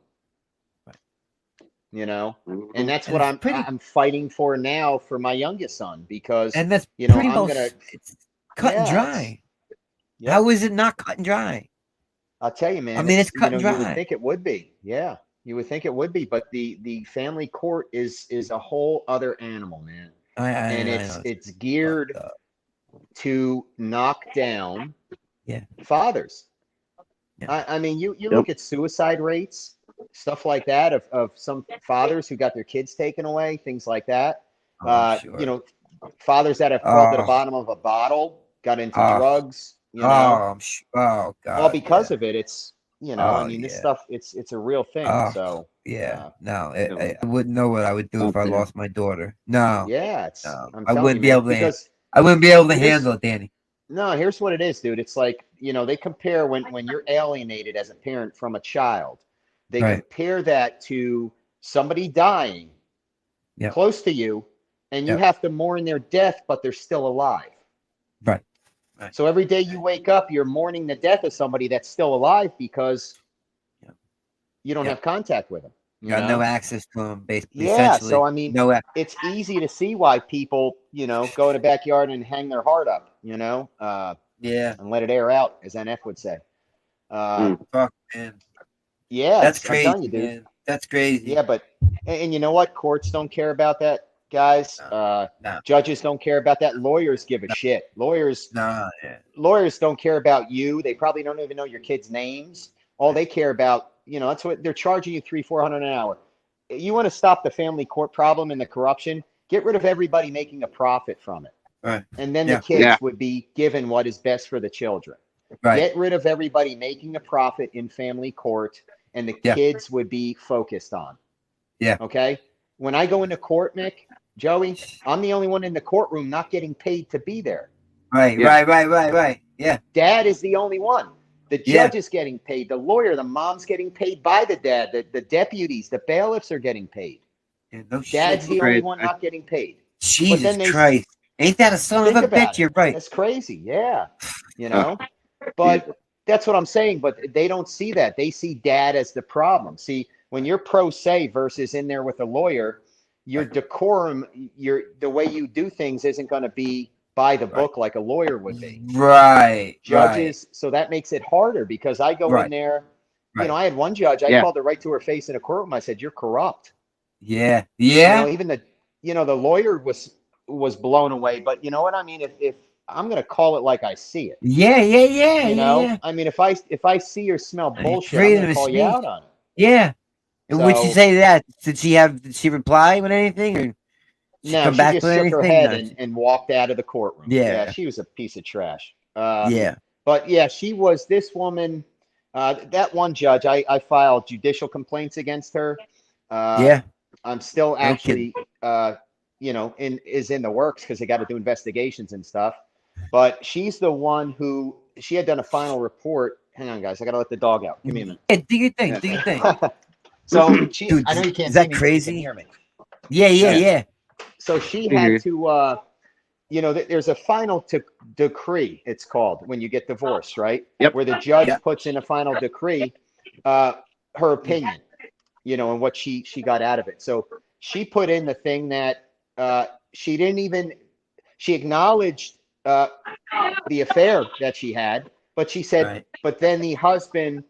And that's what I'm fighting for now for my youngest son, because that's it's cut and dry. How is it not cut and dry? I'll tell you, man. I mean, it's cut and dry. You would think it would be. Yeah, you would think it would be, but the family court is a whole other animal, man. It's geared to knock down fathers. I mean, you look at suicide rates, stuff like that of some fathers who got their kids taken away, things like that. Fathers that have fallen to the bottom of a bottle, got into drugs. Oh God! Well, because of it, it's this stuff. It's a real thing. So I wouldn't know what I would do if I lost my daughter. No. Yeah, I wouldn't be able to. I wouldn't be able to handle it, Danny. No, here's what it is, dude. It's like they compare when you're alienated as a parent from a child. They compare that to somebody dying close to you, and you have to mourn their death, but they're still alive. Right. So every day you wake up, you're mourning the death of somebody that's still alive because you don't have contact with them. You got no access to them, basically. Yeah, so I mean, it's easy to see why people, go in the backyard and hang their heart up, and let it air out, as NF would say. Fuck, man. Yeah, that's crazy, I'm telling you, dude. Man. That's crazy. Yeah, but and you know what? Courts don't care about that. Guys, judges don't care about that. Lawyers give a shit. Lawyers don't care about you. They probably don't even know your kids' names. All they care about, that's what they're charging you $300-400 an hour. You want to stop the family court problem and the corruption? Get rid of everybody making a profit from it. Right. And then the kids would be given what is best for the children. Right. Get rid of everybody making a profit in family court, and the kids would be focused on. Yeah. Okay. When I go into court, Mick, Joey, I'm the only one in the courtroom not getting paid to be there. Right. Yeah. Dad is the only one. The judge is getting paid. The lawyer, the mom's getting paid by the dad. The deputies, the bailiffs are getting paid. Yeah, Dad's the only one not getting paid. Jesus Christ. Ain't that a son of a bitch? You're right. That's crazy. Yeah. But that's what I'm saying. But they don't see that. They see dad as the problem. See, when you're pro se versus in there with a lawyer, your decorum, the way you do things isn't going to be by the book like a lawyer would be. Right. Judges. So that makes it harder because I go in there. I had one judge. I called her right to her face in a courtroom. I said, "You're corrupt." Yeah. Yeah. Even the lawyer was blown away. But you know what I mean? If I'm going to call it like I see it. Yeah. I mean, if I see or smell bullshit, I'm going to call you out on it. Yeah. So, would you say that? Did she reply with anything? Or no, she just shook her head and walked out of the courtroom. Yeah, she was a piece of trash. But she was this woman. That one judge, I filed judicial complaints against her. I'm still actually, is in the works because they got to do investigations and stuff. But she's the one who she had done a final report. Hang on, guys. I got to let the dog out. Give me a minute. Yeah, do you think? Do you think? So Dude, I know you can't is that see me, crazy? But you can hear me. Yeah. So she had to, there's a final decree, it's called, when you get divorced, right? Yep. Where the judge puts in a final decree, her opinion, and what she got out of it. So she put in the thing that she acknowledged the affair that she had, but she said, but then the husband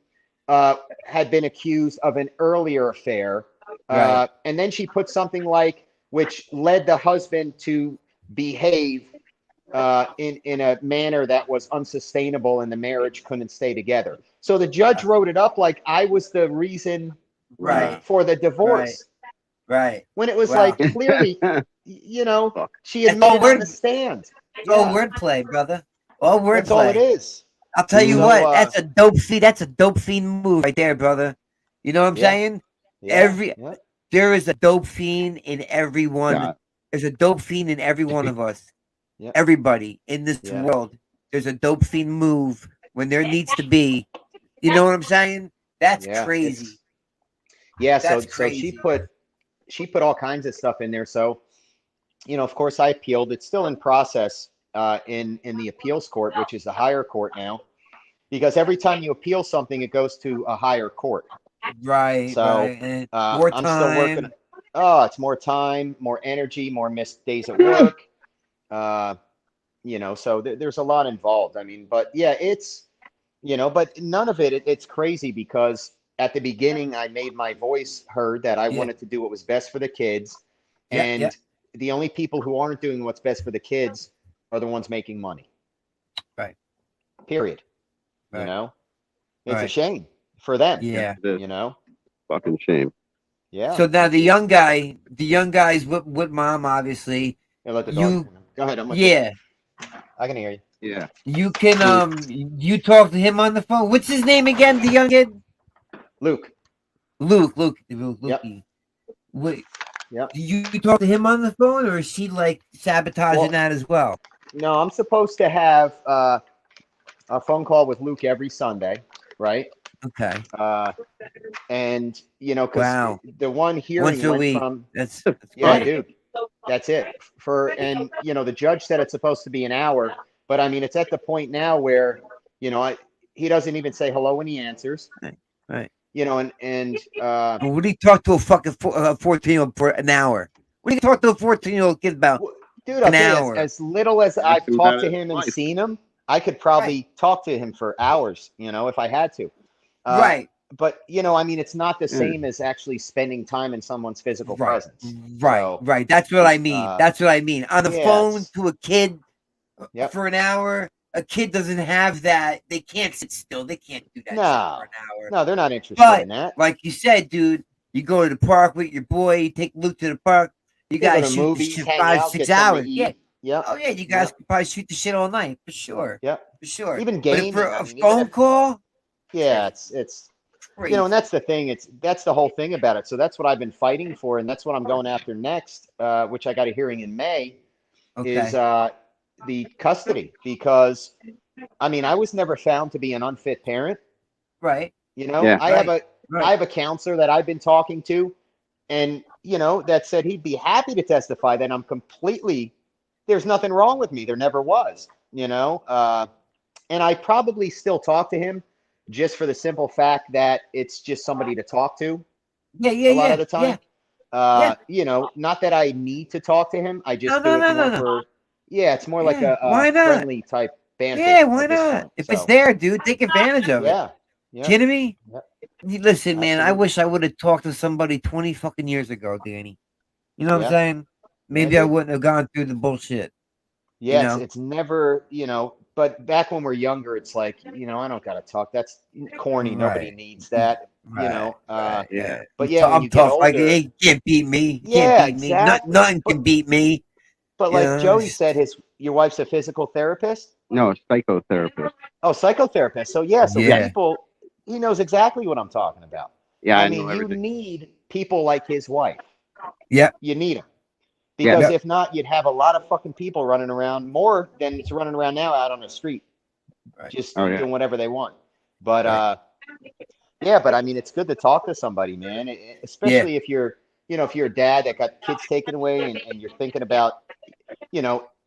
had been accused of an earlier affair. And then she put something like, which led the husband to behave in a manner that was unsustainable and the marriage couldn't stay together. So the judge wrote it up like I was the reason for the divorce. Right. When it was like clearly, she admitted on the stand. It's all wordplay, brother. All wordplay. That's all it is. I'll tell you what, that's a dope fiend. That's a dope fiend move right there, brother. You know what I'm saying? Yeah. There is a dope fiend in everyone. Yeah. There's a dope fiend in every one of us. Yeah. Everybody in this world. There's a dope fiend move when there needs to be. You know what I'm saying? That's crazy. So she put all kinds of stuff in there. So, of course I appealed. It's still in process in the appeals court, which is the higher court now, because every time you appeal something, it goes to a higher court. Right. So more time. I'm still working. Oh, it's more time, more energy, more missed days at work. So there's a lot involved. I mean, but yeah, it's, but none of it, it's crazy because at the beginning I made my voice heard that I wanted to do what was best for the kids. And the only people who aren't doing what's best for the kids are the ones making money. Right. Period. Right. It's a shame for them. Yeah. Fucking shame. Yeah. So now the young guy's with mom, obviously. Yeah, let the dog. Go ahead. I can hear you. Yeah. You can you talk to him on the phone. What's his name again? The young kid. Luke. Yep. Wait. Yeah. Do you talk to him on the phone, or is she like sabotaging that as well? No, I'm supposed to have a phone call with Luke every Sunday, right? Okay. And because the one hearing went from that's dude. That's it. The judge said it's supposed to be an hour, but I mean it's at the point now where he doesn't even say hello when he answers. Right. What do you talk to a fucking 14-year-old for an hour? What do you talk to a 14-year-old kid about? Dude, an hour. As little as I've talked to him and seen him, I could probably talk to him for hours, if I had to. Right. But I mean, it's not the same as actually spending time in someone's physical presence. Right. So, right. That's what I mean. That's what I mean. On the phone to a kid for an hour. A kid doesn't have that. They can't sit still. They can't do that for an hour. No, they're not interested in that. Like you said, dude, you go to the park with your boy, you take Luke to the park, you guys shoot the shit 5-6 hours. Yeah. Oh yeah, you guys could probably shoot the shit all night for sure. Yeah. For sure. Even gaming. For a phone call? Yeah, it's crazy. And that's the thing. That's the whole thing about it. So that's what I've been fighting for, and that's what I'm going after next, which I got a hearing in May, is the custody, because I mean I was never found to be an unfit parent. Right. I have a counselor that I've been talking to, and that said he'd be happy to testify that I'm completely, there's nothing wrong with me. There never was, and I probably still talk to him just for the simple fact that it's just somebody to talk to. A lot of the time. Not that I need to talk to him. I just do it more for. Yeah, it's more like a friendly type banter. Yeah, why not? If it's there, dude, take advantage of it. Yeah. Kidding me? Yeah. Listen, man, I wish I would have talked to somebody 20 fucking years ago, Danny. You know what I'm saying? Maybe I wouldn't have gone through the bullshit. Yeah, it's never, but back when we're younger, it's like, I don't gotta talk. That's corny. Nobody needs that. But yeah, when you get older, like, he can't beat me. Exactly. Nothing can beat me. But like Joey said, your wife's a physical therapist? No, a psychotherapist. Oh, psychotherapist. So people, he knows exactly what I'm talking about. Yeah, I mean, you need people like his wife. you need them. Because if not, you'd have a lot of fucking people running around, more than it's running around now out on the street, just doing whatever they want. But but I mean, it's good to talk to somebody, man. Especially if you're, if you're a dad that got kids taken away and you're thinking about,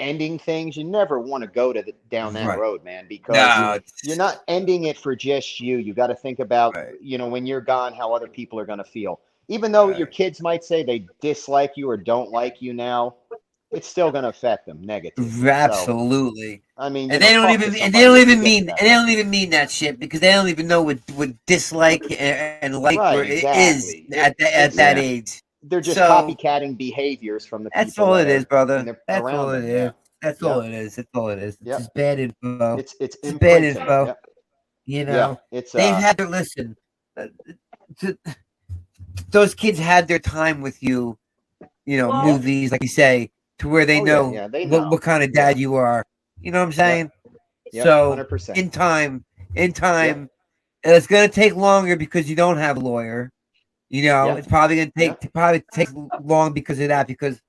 ending things. You never want to go down that road, man, because you're not ending it for just you. You got to think about, when you're gone, how other people are going to feel. Even though your kids might say they dislike you or don't like you now, it's still going to affect them negatively. Absolutely. So, I mean, and they don't even mean that shit, because they don't even know what dislike and like is at that age. They're just copycatting behaviors from the people. That's all it is, brother. That's all it is. That's all it is. That's all it is. It's just bad info. It's bad info. It's they've had to listen. Those kids had their time with you, movies, like you say, to where they know what kind of dad you are. You know what I'm saying? So 100%. in time, and it's gonna take longer because you don't have a lawyer. It's probably gonna take long because of that. Because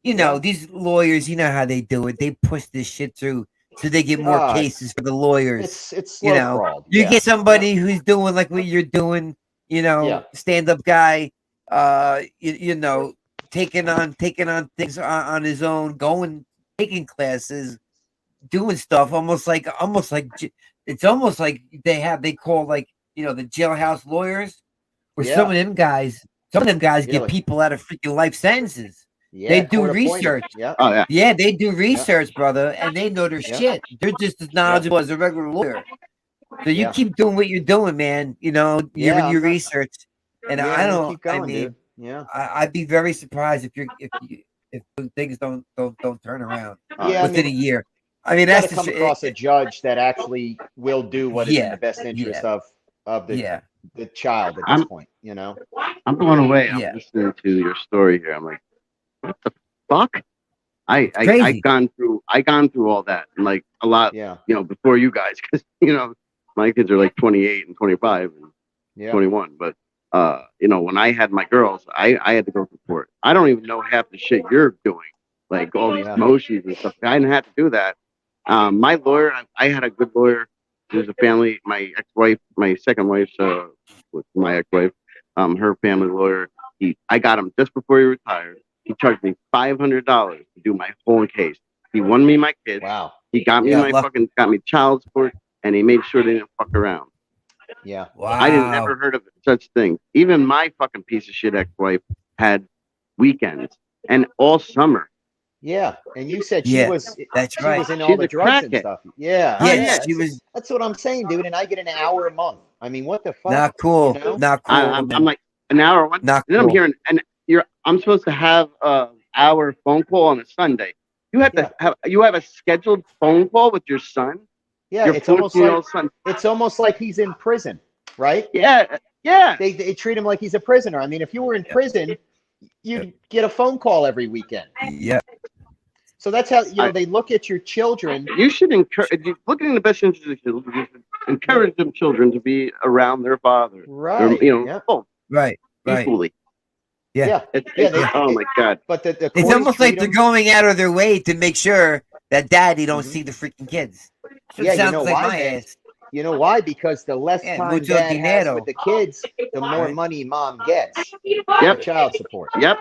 these lawyers, how they do it. They push this shit through so they get more cases for the lawyers. It's slow crawled. You get somebody who's doing like what you're doing. Stand-up guy, taking on things on his own, taking classes, doing stuff, it's almost like they call the jailhouse lawyers, where some of them guys get people out of freaking life sentences. They do research. They do research, brother, and they know their shit. They're just as knowledgeable as a regular lawyer. So you keep doing what you're doing, man. You're in your research, and I'd be very surprised if things don't turn around within a year. I mean, that's come across a judge that actually will do what is in the best interest of the child at this point. I'm blown away. I'm listening to your story here. I'm like, what the fuck? I've gone through all that, and like a lot, before you guys, because my kids are like 28 and 25 and 21. But, when I had my girls, I had to go to court. I don't even know half the shit you're doing, like all these motions and stuff. I didn't have to do that. My lawyer, I had a good lawyer. There's a family, my ex-wife, my second wife's, with my ex-wife, her family lawyer. I got him just before he retired. He charged me $500 to do my whole case. He won me my kids. Wow. He got me got me child support. And he made sure they didn't fuck around. Yeah. Wow. I never heard of such things. Even my fucking piece of shit ex-wife had weekends and all summer. Yeah. And you said she was in all the drugs and stuff. Yeah. She was. That's what I'm saying, dude. And I get an hour a month. I mean, what the fuck? Not cool. Not cool. I'm like an hour. Not then cool. I'm hearing, and I'm supposed to have an hour phone call on a Sunday. You have to have a scheduled phone call with your son. Yeah, it's almost like he's in prison, right? Yeah. They treat him like he's a prisoner. I mean, if you were in prison, you'd get a phone call every weekend. Yeah. So that's how they look at your children. You should looking in the best interest of the children. You should encourage them children to be around their father. Right. Right. Equally. Yeah. Oh my God. But it's almost like they're going out of their way to make sure that daddy don't see the freaking kids. Sounds like my ass. You know why? Because the less time dad has with the kids, the more money mom gets. Child support. Yep.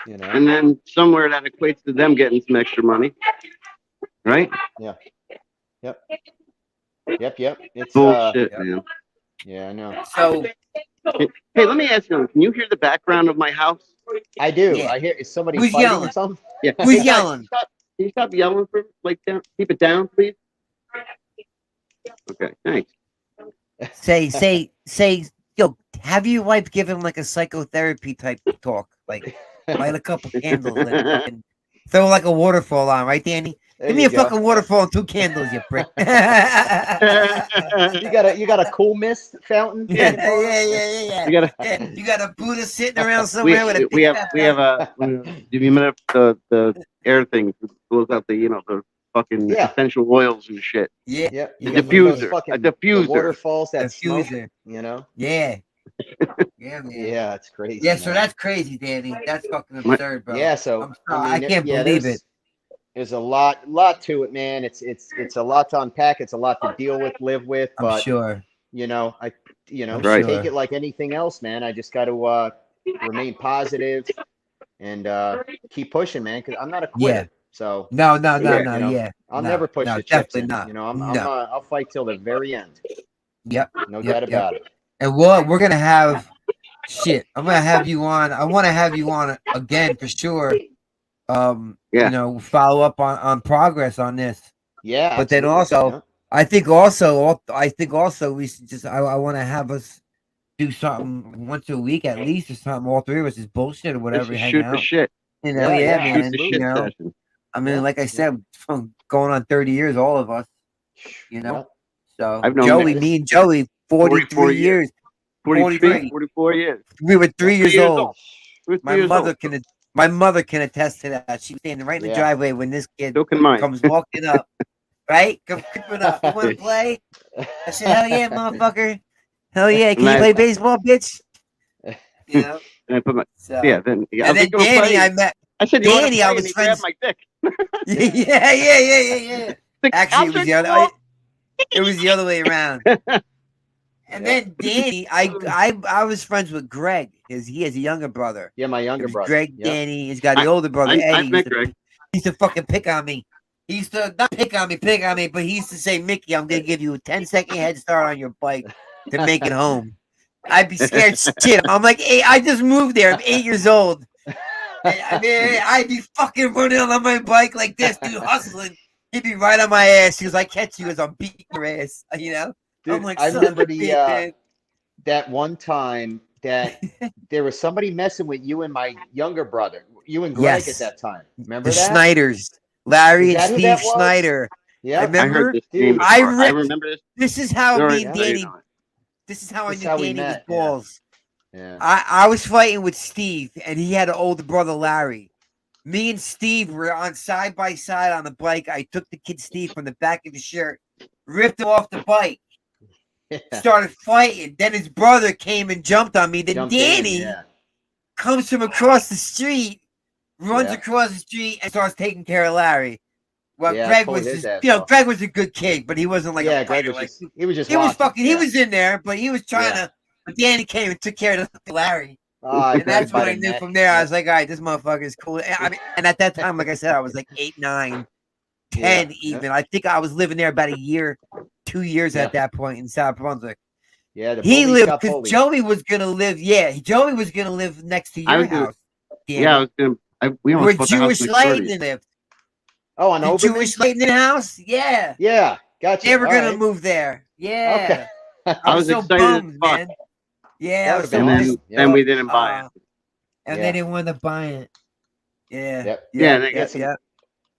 And then somewhere that equates to them getting some extra money. Right? Yeah. Yep. It's bullshit, man. Yeah, I know. So hey, let me ask you, can you hear the background of my house? I do. Yeah. I hear, is somebody fighting yelling? Or something? Yeah. Who's yelling? Can you stop yelling for keep it down, please? Okay, thanks. Say, yo, have your wife give him like a psychotherapy type talk? Like light a couple candles and throw like a waterfall on, right, Danny? Give me a fucking waterfall and 2 candles, you prick. You got a cool mist fountain? Yeah. You got a Buddha sitting around somewhere with a we have do you remember the air thing blows out the fucking essential oils and shit. Yeah. A diffuser. The waterfalls that smoke, Yeah. Yeah, man. Yeah, it's crazy. Yeah, man. so that's crazy, Danny. That's fucking absurd, bro. Yeah, so I can't believe it. There's a lot to it, man. It's a lot to unpack. It's a lot to deal with, live with. But I'm sure. Take it like anything else, man. I just got to remain positive and keep pushing, man. Because I'm not a quitter. Yeah. So no. Yeah, I'll never push the chips in. Not. I'll fight till the very end. Yep. No doubt about it. And we're gonna have shit. I'm gonna have you on. I want to have you on again for sure. Follow up on progress on this. Yeah. But then also, I think also we should just. I want to have us do something once a week at least or something. All three of us is bullshit or whatever. Shoot the shit. Man. Session. I mean, like I said, from going on 30 years, all of us. So I've known Joey, me and Joey, 43 years. 44 years. We were 3 years old. My mother can attest to that. She was standing right in the driveway when this kid comes walking up. Right? Coming up. You want to play? I said, hell yeah, motherfucker. Hell yeah. Can you play baseball, bitch? And I put then Danny, I met. I said, Danny, I was friends. My dick. Yeah. Actually, it was the other way around. And then Danny, I was friends with Greg because he has a younger brother. Yeah, my younger brother. Greg, Danny. He's got the older brother, Eddie. I met Greg. He used to fucking pick on me. He used to not pick on me, but he used to say, Mickey, I'm going to give you a 10-second head start on your bike to make it home. I'd be scared shit. I'm like, hey, I just moved there. I'm 8 years old. I mean, I'd be fucking running on my bike like this, dude, hustling. He'd be right on my ass. He was like, catch you as I'm beating your ass, Dude, I'm like, I remember that one time that there was somebody messing with you and my younger brother, you and Greg at that time. Remember that? The Snyders, Larry and Steve Snyder. Yeah, I remember. I heard this name. I remember this. This is how me and Danny. This is how I knew Danny was balls. Yeah. I was fighting with Steve, and he had an older brother, Larry. Me and Steve were on side by side on the bike. I took the kid Steve from the back of his shirt, ripped him off the bike, started fighting. Then his brother came and jumped on me. Then Danny comes from across the street, runs across the street, and starts taking care of Larry. Well, Greg was just, Greg was a good kid, but he wasn't like a fighter. He was in there, but he was trying to. But Danny came and took care of Larry. And that's what I knew from there. I was like, all right, this motherfucker is cool. And at that time, like I said, I was like 8, 9, 10 even. I think I was living there about a year, 2 years at that point in South Brunswick. Yeah, he lived because Joey was gonna live. Yeah, Joey was gonna live next to your house. I was gonna. Where Jewish Leighton lived. Oh, on Oberman? Jewish Leighton house. Yeah. Yeah, gotcha. They were gonna move there. Yeah. Okay. I was so excited bummed, man. Yeah, then we didn't buy it. And they didn't want to buy it. Yeah.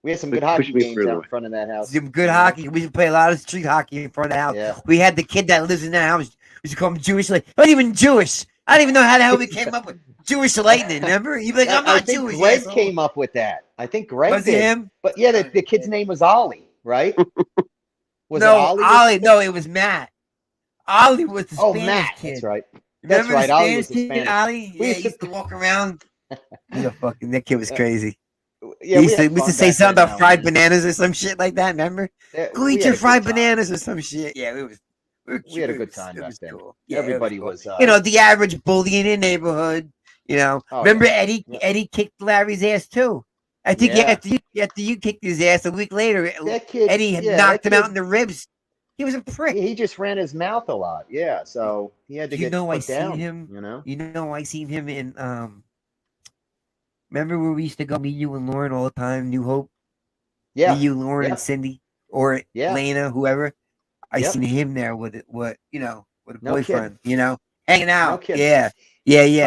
We had some good hockey games out in front of that house. Some good hockey. We used to play a lot of street hockey in front of the house. Yeah. We had the kid that lives in that house. We used to call him Jewish. Like, not even Jewish. I don't even know how the hell we came up with Jewish Lightning. Remember? He'd be like, I'm not Jewish. Greg came up with that. I think Greg was it him? But yeah, the kid's name was Ollie, right? Was it Ollie? No, it was Matt. Ollie was the Spanish Matt. Kid. That's right. Remember That's right. Ollie was the Spanish kid, Ollie? Yeah, he used to walk around. That kid was crazy. Yeah, we used to say something about fried bananas or some shit like that. Remember? Go eat your fried bananas or some shit. Yeah, we had a good time back then. Cool. Yeah, everybody was. The average bully in the neighborhood. Remember Eddie? Yeah. Eddie kicked Larry's ass too. I think after you kicked his ass a week later, Eddie had knocked him out in the ribs. He was a prick. He just ran his mouth a lot. Yeah, so he had to get put down. I seen him in. Remember where we used to go? Me, you, and Lauren all the time. New Hope. Yeah. Me, you, Lauren, and Cindy, or Lena, whoever. I seen him there with a boyfriend. Hanging out. No yeah.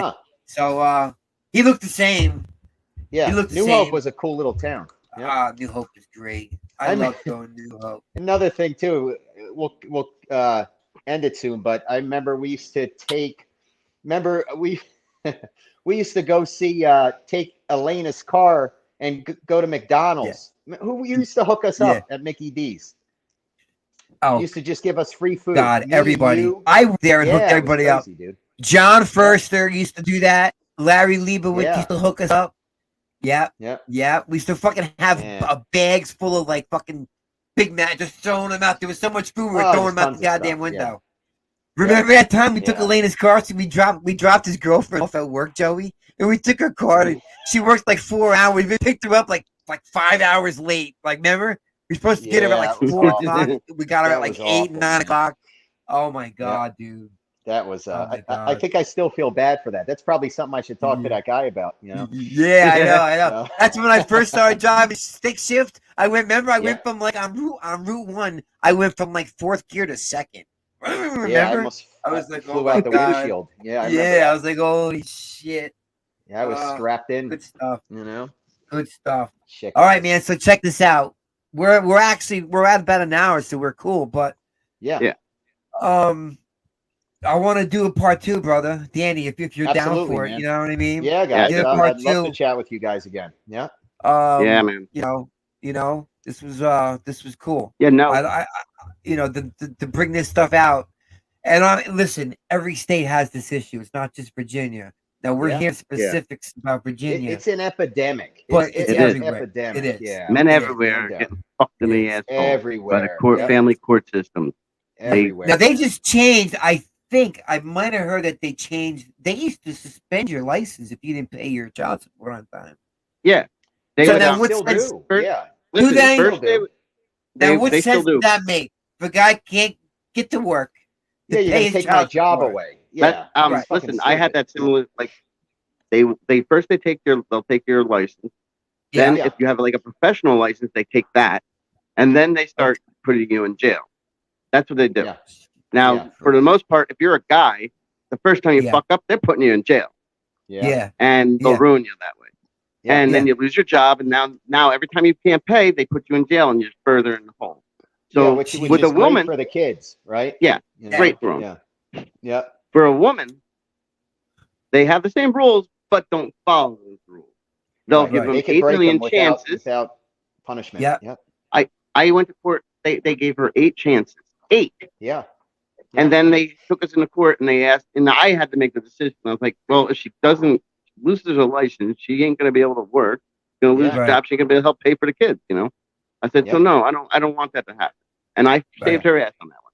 Huh. So he looked the same. Yeah. He looked the New same. Hope was a cool little town. New Hope is great. I love going to New Hope. Another thing too. We'll end it soon, but I remember we used to take. Remember we used to go take Elena's car and go to McDonald's. Yeah. Who used to hook us up at Mickey D's? Oh, used to just give us free food. God, everybody! I was there and hooked everybody up. Dude. John Furster used to do that. Larry Leibowitz used to hook us up. Yeah. We used to fucking have bags full of like fucking Big Mac, just throwing them out. There was so much food, we were throwing them out the goddamn window. Remember that time we took Elena's car? So we dropped his girlfriend off at work, Joey, and we took her car. And she worked like 4 hours. We picked her up like 5 hours late. Like, remember? We were supposed to get her at like 4 o'clock. We got her at like 8, 9 o'clock. Oh my god, dude. That was I think I still feel bad for that. That's probably something I should talk to that guy about, you know. Yeah, I know. That's when I first started driving stick shift. I went from like on Route 1, I went from like 4th gear to 2nd. Remember? I was like, flew out the windshield. I was like, holy shit. Yeah, I was strapped in. Good stuff. You know? Good stuff. All right, man. So check this out. We're at about an hour, so we're cool, but I want to do a part 2, brother. Danny, if you're down for it, man. You know what I mean? Yeah, guys. I'd love to chat with you guys again. Yeah. Yeah, man. You know, this was cool. Yeah, no. I to bring this stuff out. And listen, every state has this issue. It's not just Virginia. Now we're hearing specifics about Virginia. It's an epidemic. But it's an epidemic. It is. Yeah. Men everywhere getting fucked in the ass. Everywhere. By the family court system. Everywhere. Now they just changed. I think I might have heard that they changed. They used to suspend your license if you didn't pay your child support on time. Yeah. So now what sense? Yeah. Do they? Now what sense does that make? If a guy can't get to work, you're gonna take my job away. Yeah. Listen, I had that similar. Like, they'll take your license. Then if you have like a professional license, they take that, and then they start putting you in jail. That's what they do. Yeah. Now, for the most part, if you're a guy, the first time you fuck up, they're putting you in jail. Yeah. And they'll ruin you that way. Yeah. And then you lose your job, and now every time you can't pay, they put you in jail, and you're further in the hole. So which with is a woman, for the kids, right? Yeah, great for them. Yeah. For a woman, they have the same rules, but don't follow those rules. They'll give them 8 million chances without punishment. Yeah. I went to court. They gave her 8 chances. 8. Yeah. And then they took us into court and they asked, and I had to make the decision. I was like, well, if she loses her license, she ain't going to be able to work. She's going to lose her job. She ain't going to be able to help pay for the kids, you know? I said, so no, I don't want that to happen. And I saved her ass on that one.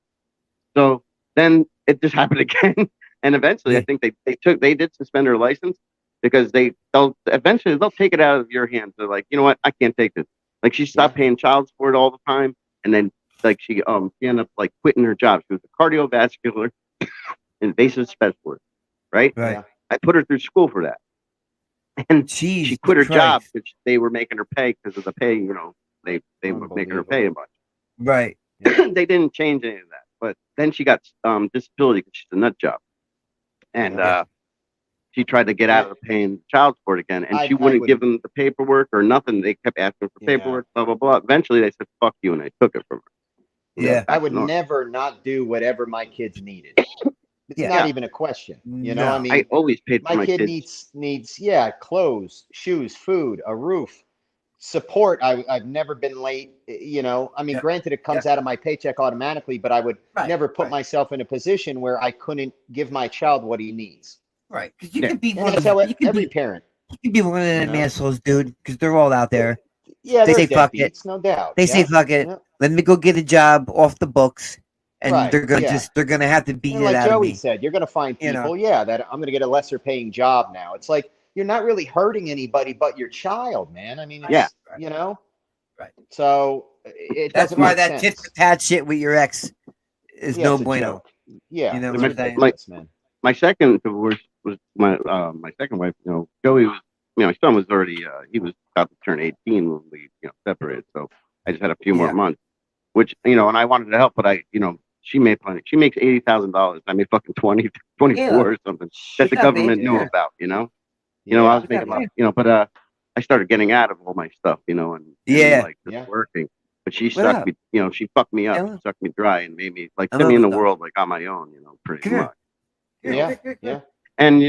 So then it just happened again. And eventually I think they did suspend her license because they'll take it out of your hands. They're like, you know what? I can't take this. Like, she stopped paying child support all the time. And then like she ended up like quitting her job. She was a cardiovascular invasive specialist, right? Right. I put her through school for that, and she quit her job because they were making her pay because of the pay. You know, they were making her pay a bunch. Right. They didn't change any of that, but then she got disability because she's a nut job, and she tried to get out of paying child support again, and she wouldn't give them the paperwork or nothing. They kept asking for paperwork, blah blah blah. Eventually, they said "fuck you," and they took it from her. Yeah, I would never not do whatever my kids needed. It's not even a question. You know, I mean, I always paid for my kid needs clothes, shoes, food, a roof, support. I've never been late. You know, I mean, granted, it comes out of my paycheck automatically, but I would never put myself in a position where I couldn't give my child what he needs. Right, because you can be every parent. You can be one of them assholes, dude, because they're all out there. Yeah, they say fuck it. No doubt. They say fuck it. Let me go get a job off the books, and they're gonna have to beat it out of me. Like Joey said, you're gonna find people, that I'm gonna get a lesser paying job now. It's like you're not really hurting anybody but your child, man. I mean, you know, right? So that's why that tit for tat shit with your ex is no bueno. Yeah, you know what I'm saying? My second divorce was my second wife. You know, Joey was. You know, my son was already he was about to turn 18 when we separated. So I just had a few more months, which and I wanted to help, but she made plenty. She makes $80,000. I made fucking 24 or something that the government knew about. I was making a lot. But I started getting out of all my stuff. And just working. But she sucked me. She fucked me up, sucked me dry, and made me sent me in the world on my own. Pretty much. Yeah. And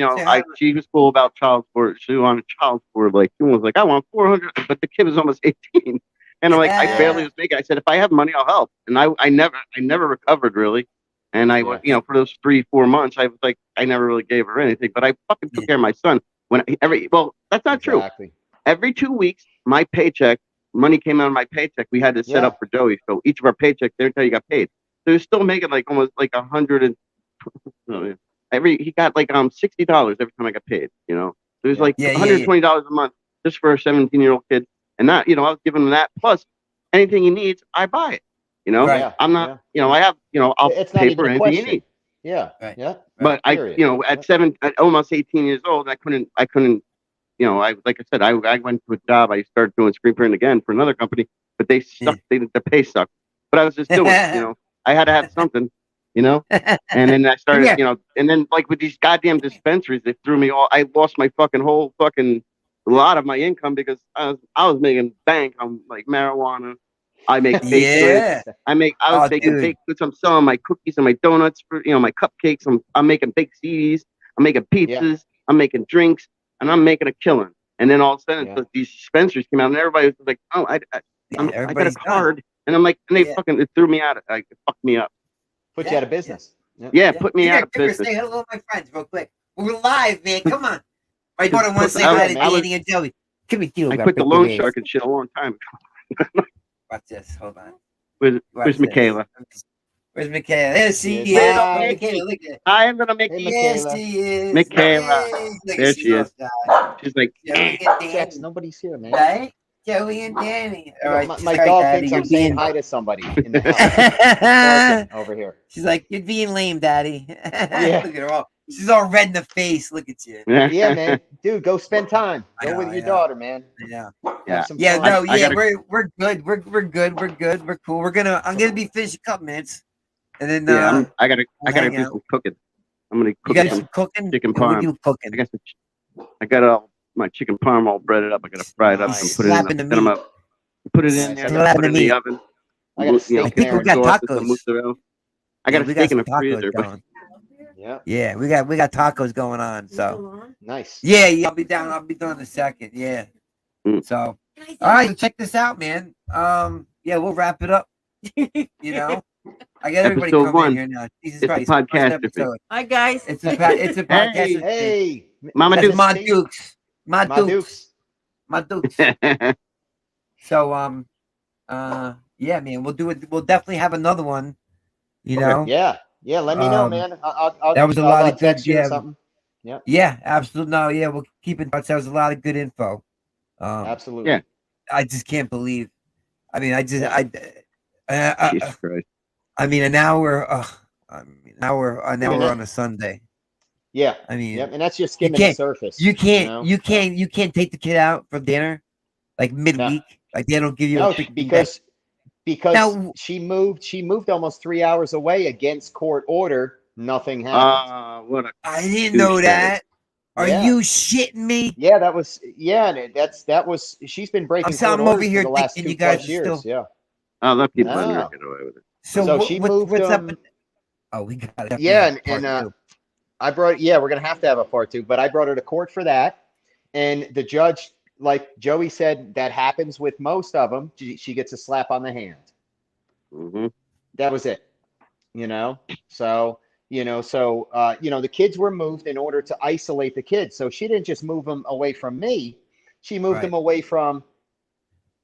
she was cool about child support. She wanted child support. She was like, I want 400, but the kid was almost 18. And I'm like, I barely was making. I said, if I have money, I'll help. And I never recovered really. And I, for those 3-4 months, I was like, I never really gave her anything, but I fucking took care of my son. That's not true. Every 2 weeks, my money came out of my paycheck. We had to set up for Joey. So each of our paychecks, every time he got paid. So he was still making like almost like 100 and he got like $60 every time I got paid, So it was like $120 a month just for a 17-year-old kid. And that, I was giving him that plus anything he needs, I buy it. I'm not, I have, I'll pay for anything he needs. Yeah. Right. Yeah. But at almost 18 years old, I couldn't, like I said, I went to a job. I started doing screen printing again for another company, but they sucked. The pay sucked. But I was just doing it, I had to have something, and then I started, and then like with these goddamn dispensaries, they threw me all. I lost my whole lot of my income because I was making bank on like marijuana. I make baked goods. I was making baked goods. I'm selling my cookies and my donuts for my cupcakes. I'm making baked CDs. I'm making pizzas. I'm making drinks, and I'm making a killing. And then all of a sudden, these dispensaries came out, and everybody was like, "Oh, I got a card," and I'm like, and they it threw me out. It fucked me up. Put you out of business. Put me out of business. Say hello, my friends, real quick. We're live, man. Come on. My daughter wants to say hi to Danny and Joey. Come here, I quit the loan shark and shit a long time ago. Watch this. Hold on. Where's Michaela? Where's Michaela? There she is. Michaela, look at I am gonna make Yes, she is. Michaela. There she is. She's like, Jax, nobody's here, man. Right? Joey and Danny. All right, my dog thinks I'm saying hi to somebody in the house. Over here. She's like, you're being lame, Daddy. Look at her all. She's all red in the face. Look at you. Yeah, man. Dude, go spend time. Go with your daughter, man. Yeah. We're good. We're good. We're cool. I'm gonna be finished a couple minutes. And then I gotta do some cooking. I'm gonna cook some cooking? Chicken parm. I got all my chicken parm all breaded up. I gotta fry it up and put it in the put it in there, put it in the oven. I got a steak there. We got tacos. I got a steak in the freezer. Yeah, we got tacos going on. So nice. Yeah, I'll be down in a second. Yeah. So all right, check this out, man. We'll wrap it up. I got everybody coming in here now. Jesus Christ. Podcastrophy. Hi guys. It's a podcast. Hey, Mama Dukes. My Dukes. So man, we'll do it. We'll definitely have another one. Yeah, let me know, man. I'll that was a lot of good. Yeah, absolutely. No, we'll keep in touch. That was a lot of good info. Absolutely. Yeah. I just can't believe. I mean, Jesus Christ. I mean, an hour. Now we're on a Sunday. Yeah. I mean, and that's just skimming the surface. You can't take the kid out for dinner like midweek. Like they don't give you because now, she moved almost 3 hours away against court order. Nothing happened. I didn't know that. Are you shitting me? Yeah, that was she's been breaking court orders over here for the last 2+ years. Yeah. I'll let people in here get away with it. So she moved. What's up? Oh, we got it. Yeah, and I brought. Yeah, we're gonna have to have a part 2, but I brought her to court for that, and the judge, like Joey said, that happens with most of them. She gets a slap on the hand. Mm-hmm. That was it. So the kids were moved in order to isolate the kids. So she didn't just move them away from me. She moved them away from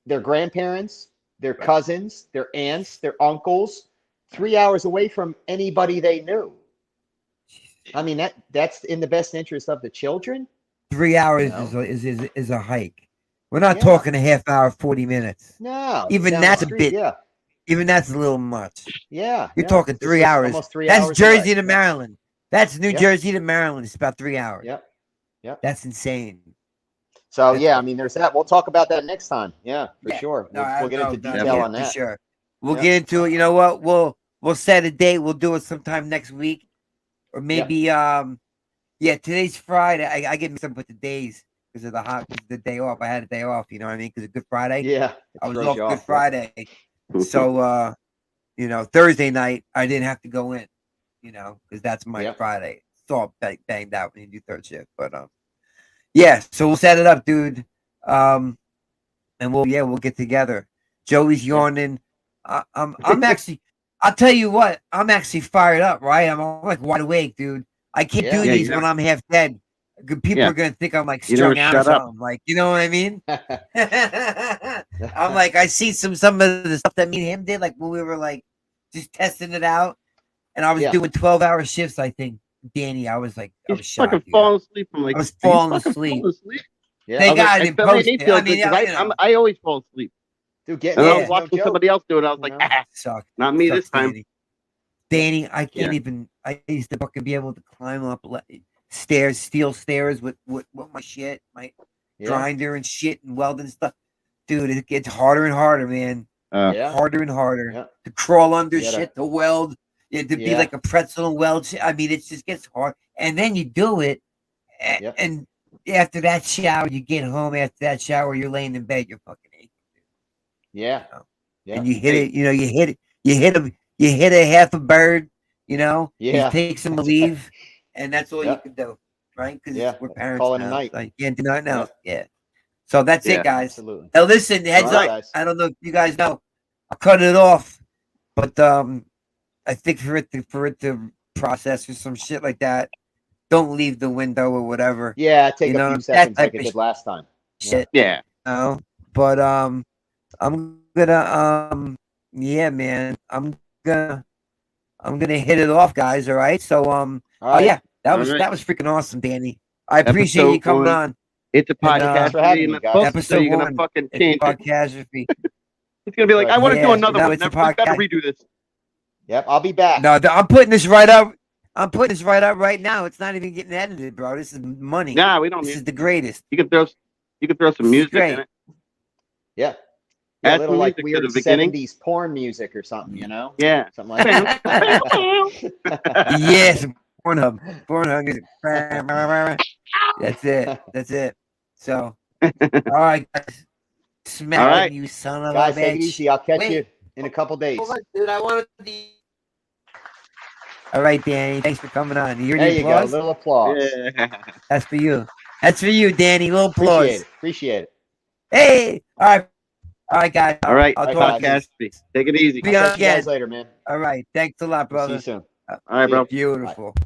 their grandparents, their cousins, their aunts, their uncles, 3 hours away from anybody they knew. I mean, that's in the best interest of the children. 3 hours is a hike. We're not talking a half hour, 40 minutes. No. Even that's a bit. Yeah. Even that's a little much. Yeah. You're talking 3 hours. Almost 3 that's hours Jersey to Maryland. That's New Jersey to Maryland. It's about 3 hours. Yep. That's insane. So I mean, there's that. We'll talk about that next time. Yeah, for sure. We'll get into detail on that. For sure. We'll get into it. You know what? We'll set a date. We'll do it sometime next week, or maybe today's Friday. I get mixed up with the days because of the day off. I had a day off. You know what I mean? Because of Good Friday. Yeah, I was off Good Friday. So Thursday night I didn't have to go in. Because that's my Friday. It's all banged out when you do third shift, but so we'll set it up, dude. And we'll get together. Joey's yawning. I'm actually I'll tell you what, I'm actually fired up, right? I'm like wide awake, dude. I can't do these when I'm half dead. People are gonna think I'm like strung out or something. Like, you know what I mean? I'm like, I see some of the stuff that me and him did, like when we were like just testing it out, and I was doing 12-hour shifts. I think, Danny, I was like, I was shocked. Fucking falling asleep. I'm like, I was falling asleep. Yeah, they got it in post. I always fall asleep. Dude, I was watching somebody else do it. I was like, sucked. Not me this time. Danny, I can't even. I used to fucking be able to climb up steel stairs with my shit, my grinder and shit and welding stuff. Dude, it gets harder and harder, man. Harder and harder to crawl under shit, to weld, to be like a pretzel and weld shit. I mean, it just gets hard. And then you do it, and after that shower, you get home. After that shower, you're laying in bed. You're fucking aching. And you hit it. You know, you hit a half a bird. You know, you take some leave, and that's all you can do, right? Because we're parents call it now. a night. So you can't do nothing else. So that's it, guys. Absolutely. Now listen, heads up. Guys. I don't know if you guys know. I cut it off, but I think for it to process or some shit like that, don't leave the window or whatever. Yeah, take a few seconds like it did last time. Shit. Yeah. No, but I'm gonna man, I'm gonna hit it off, guys. All right. So that was freaking awesome, Danny. I appreciate you coming on. It's a podcast. Episode so you're gonna fucking change Podcastrophy. It's gonna be like, I want to do another one. We've got to redo this. Yep, I'll be back. No, I'm putting this right up. I'm putting this right up right now. It's not even getting edited, bro. This is money. Nah, we don't. This is the greatest. You can throw some music in it. Yeah. A little like weird 70s porn music or something, you know? Yeah. Something like that. Yes, Pornhub music. That's it. So, all right, guys. Smack you, son of a bitch. Take it easy. I'll catch you in a couple days. Hold on, dude, I wanted the. All right, Danny. Thanks for coming on. There you go. A little applause. Yeah. That's for you. That's for you, Danny. A little applause. Appreciate it. Hey. All right, guys. All right. I'll talk to you. Take it easy. See you guys later, man. All right. Thanks a lot, brother. See you soon. All right, bro. Beautiful. Bye.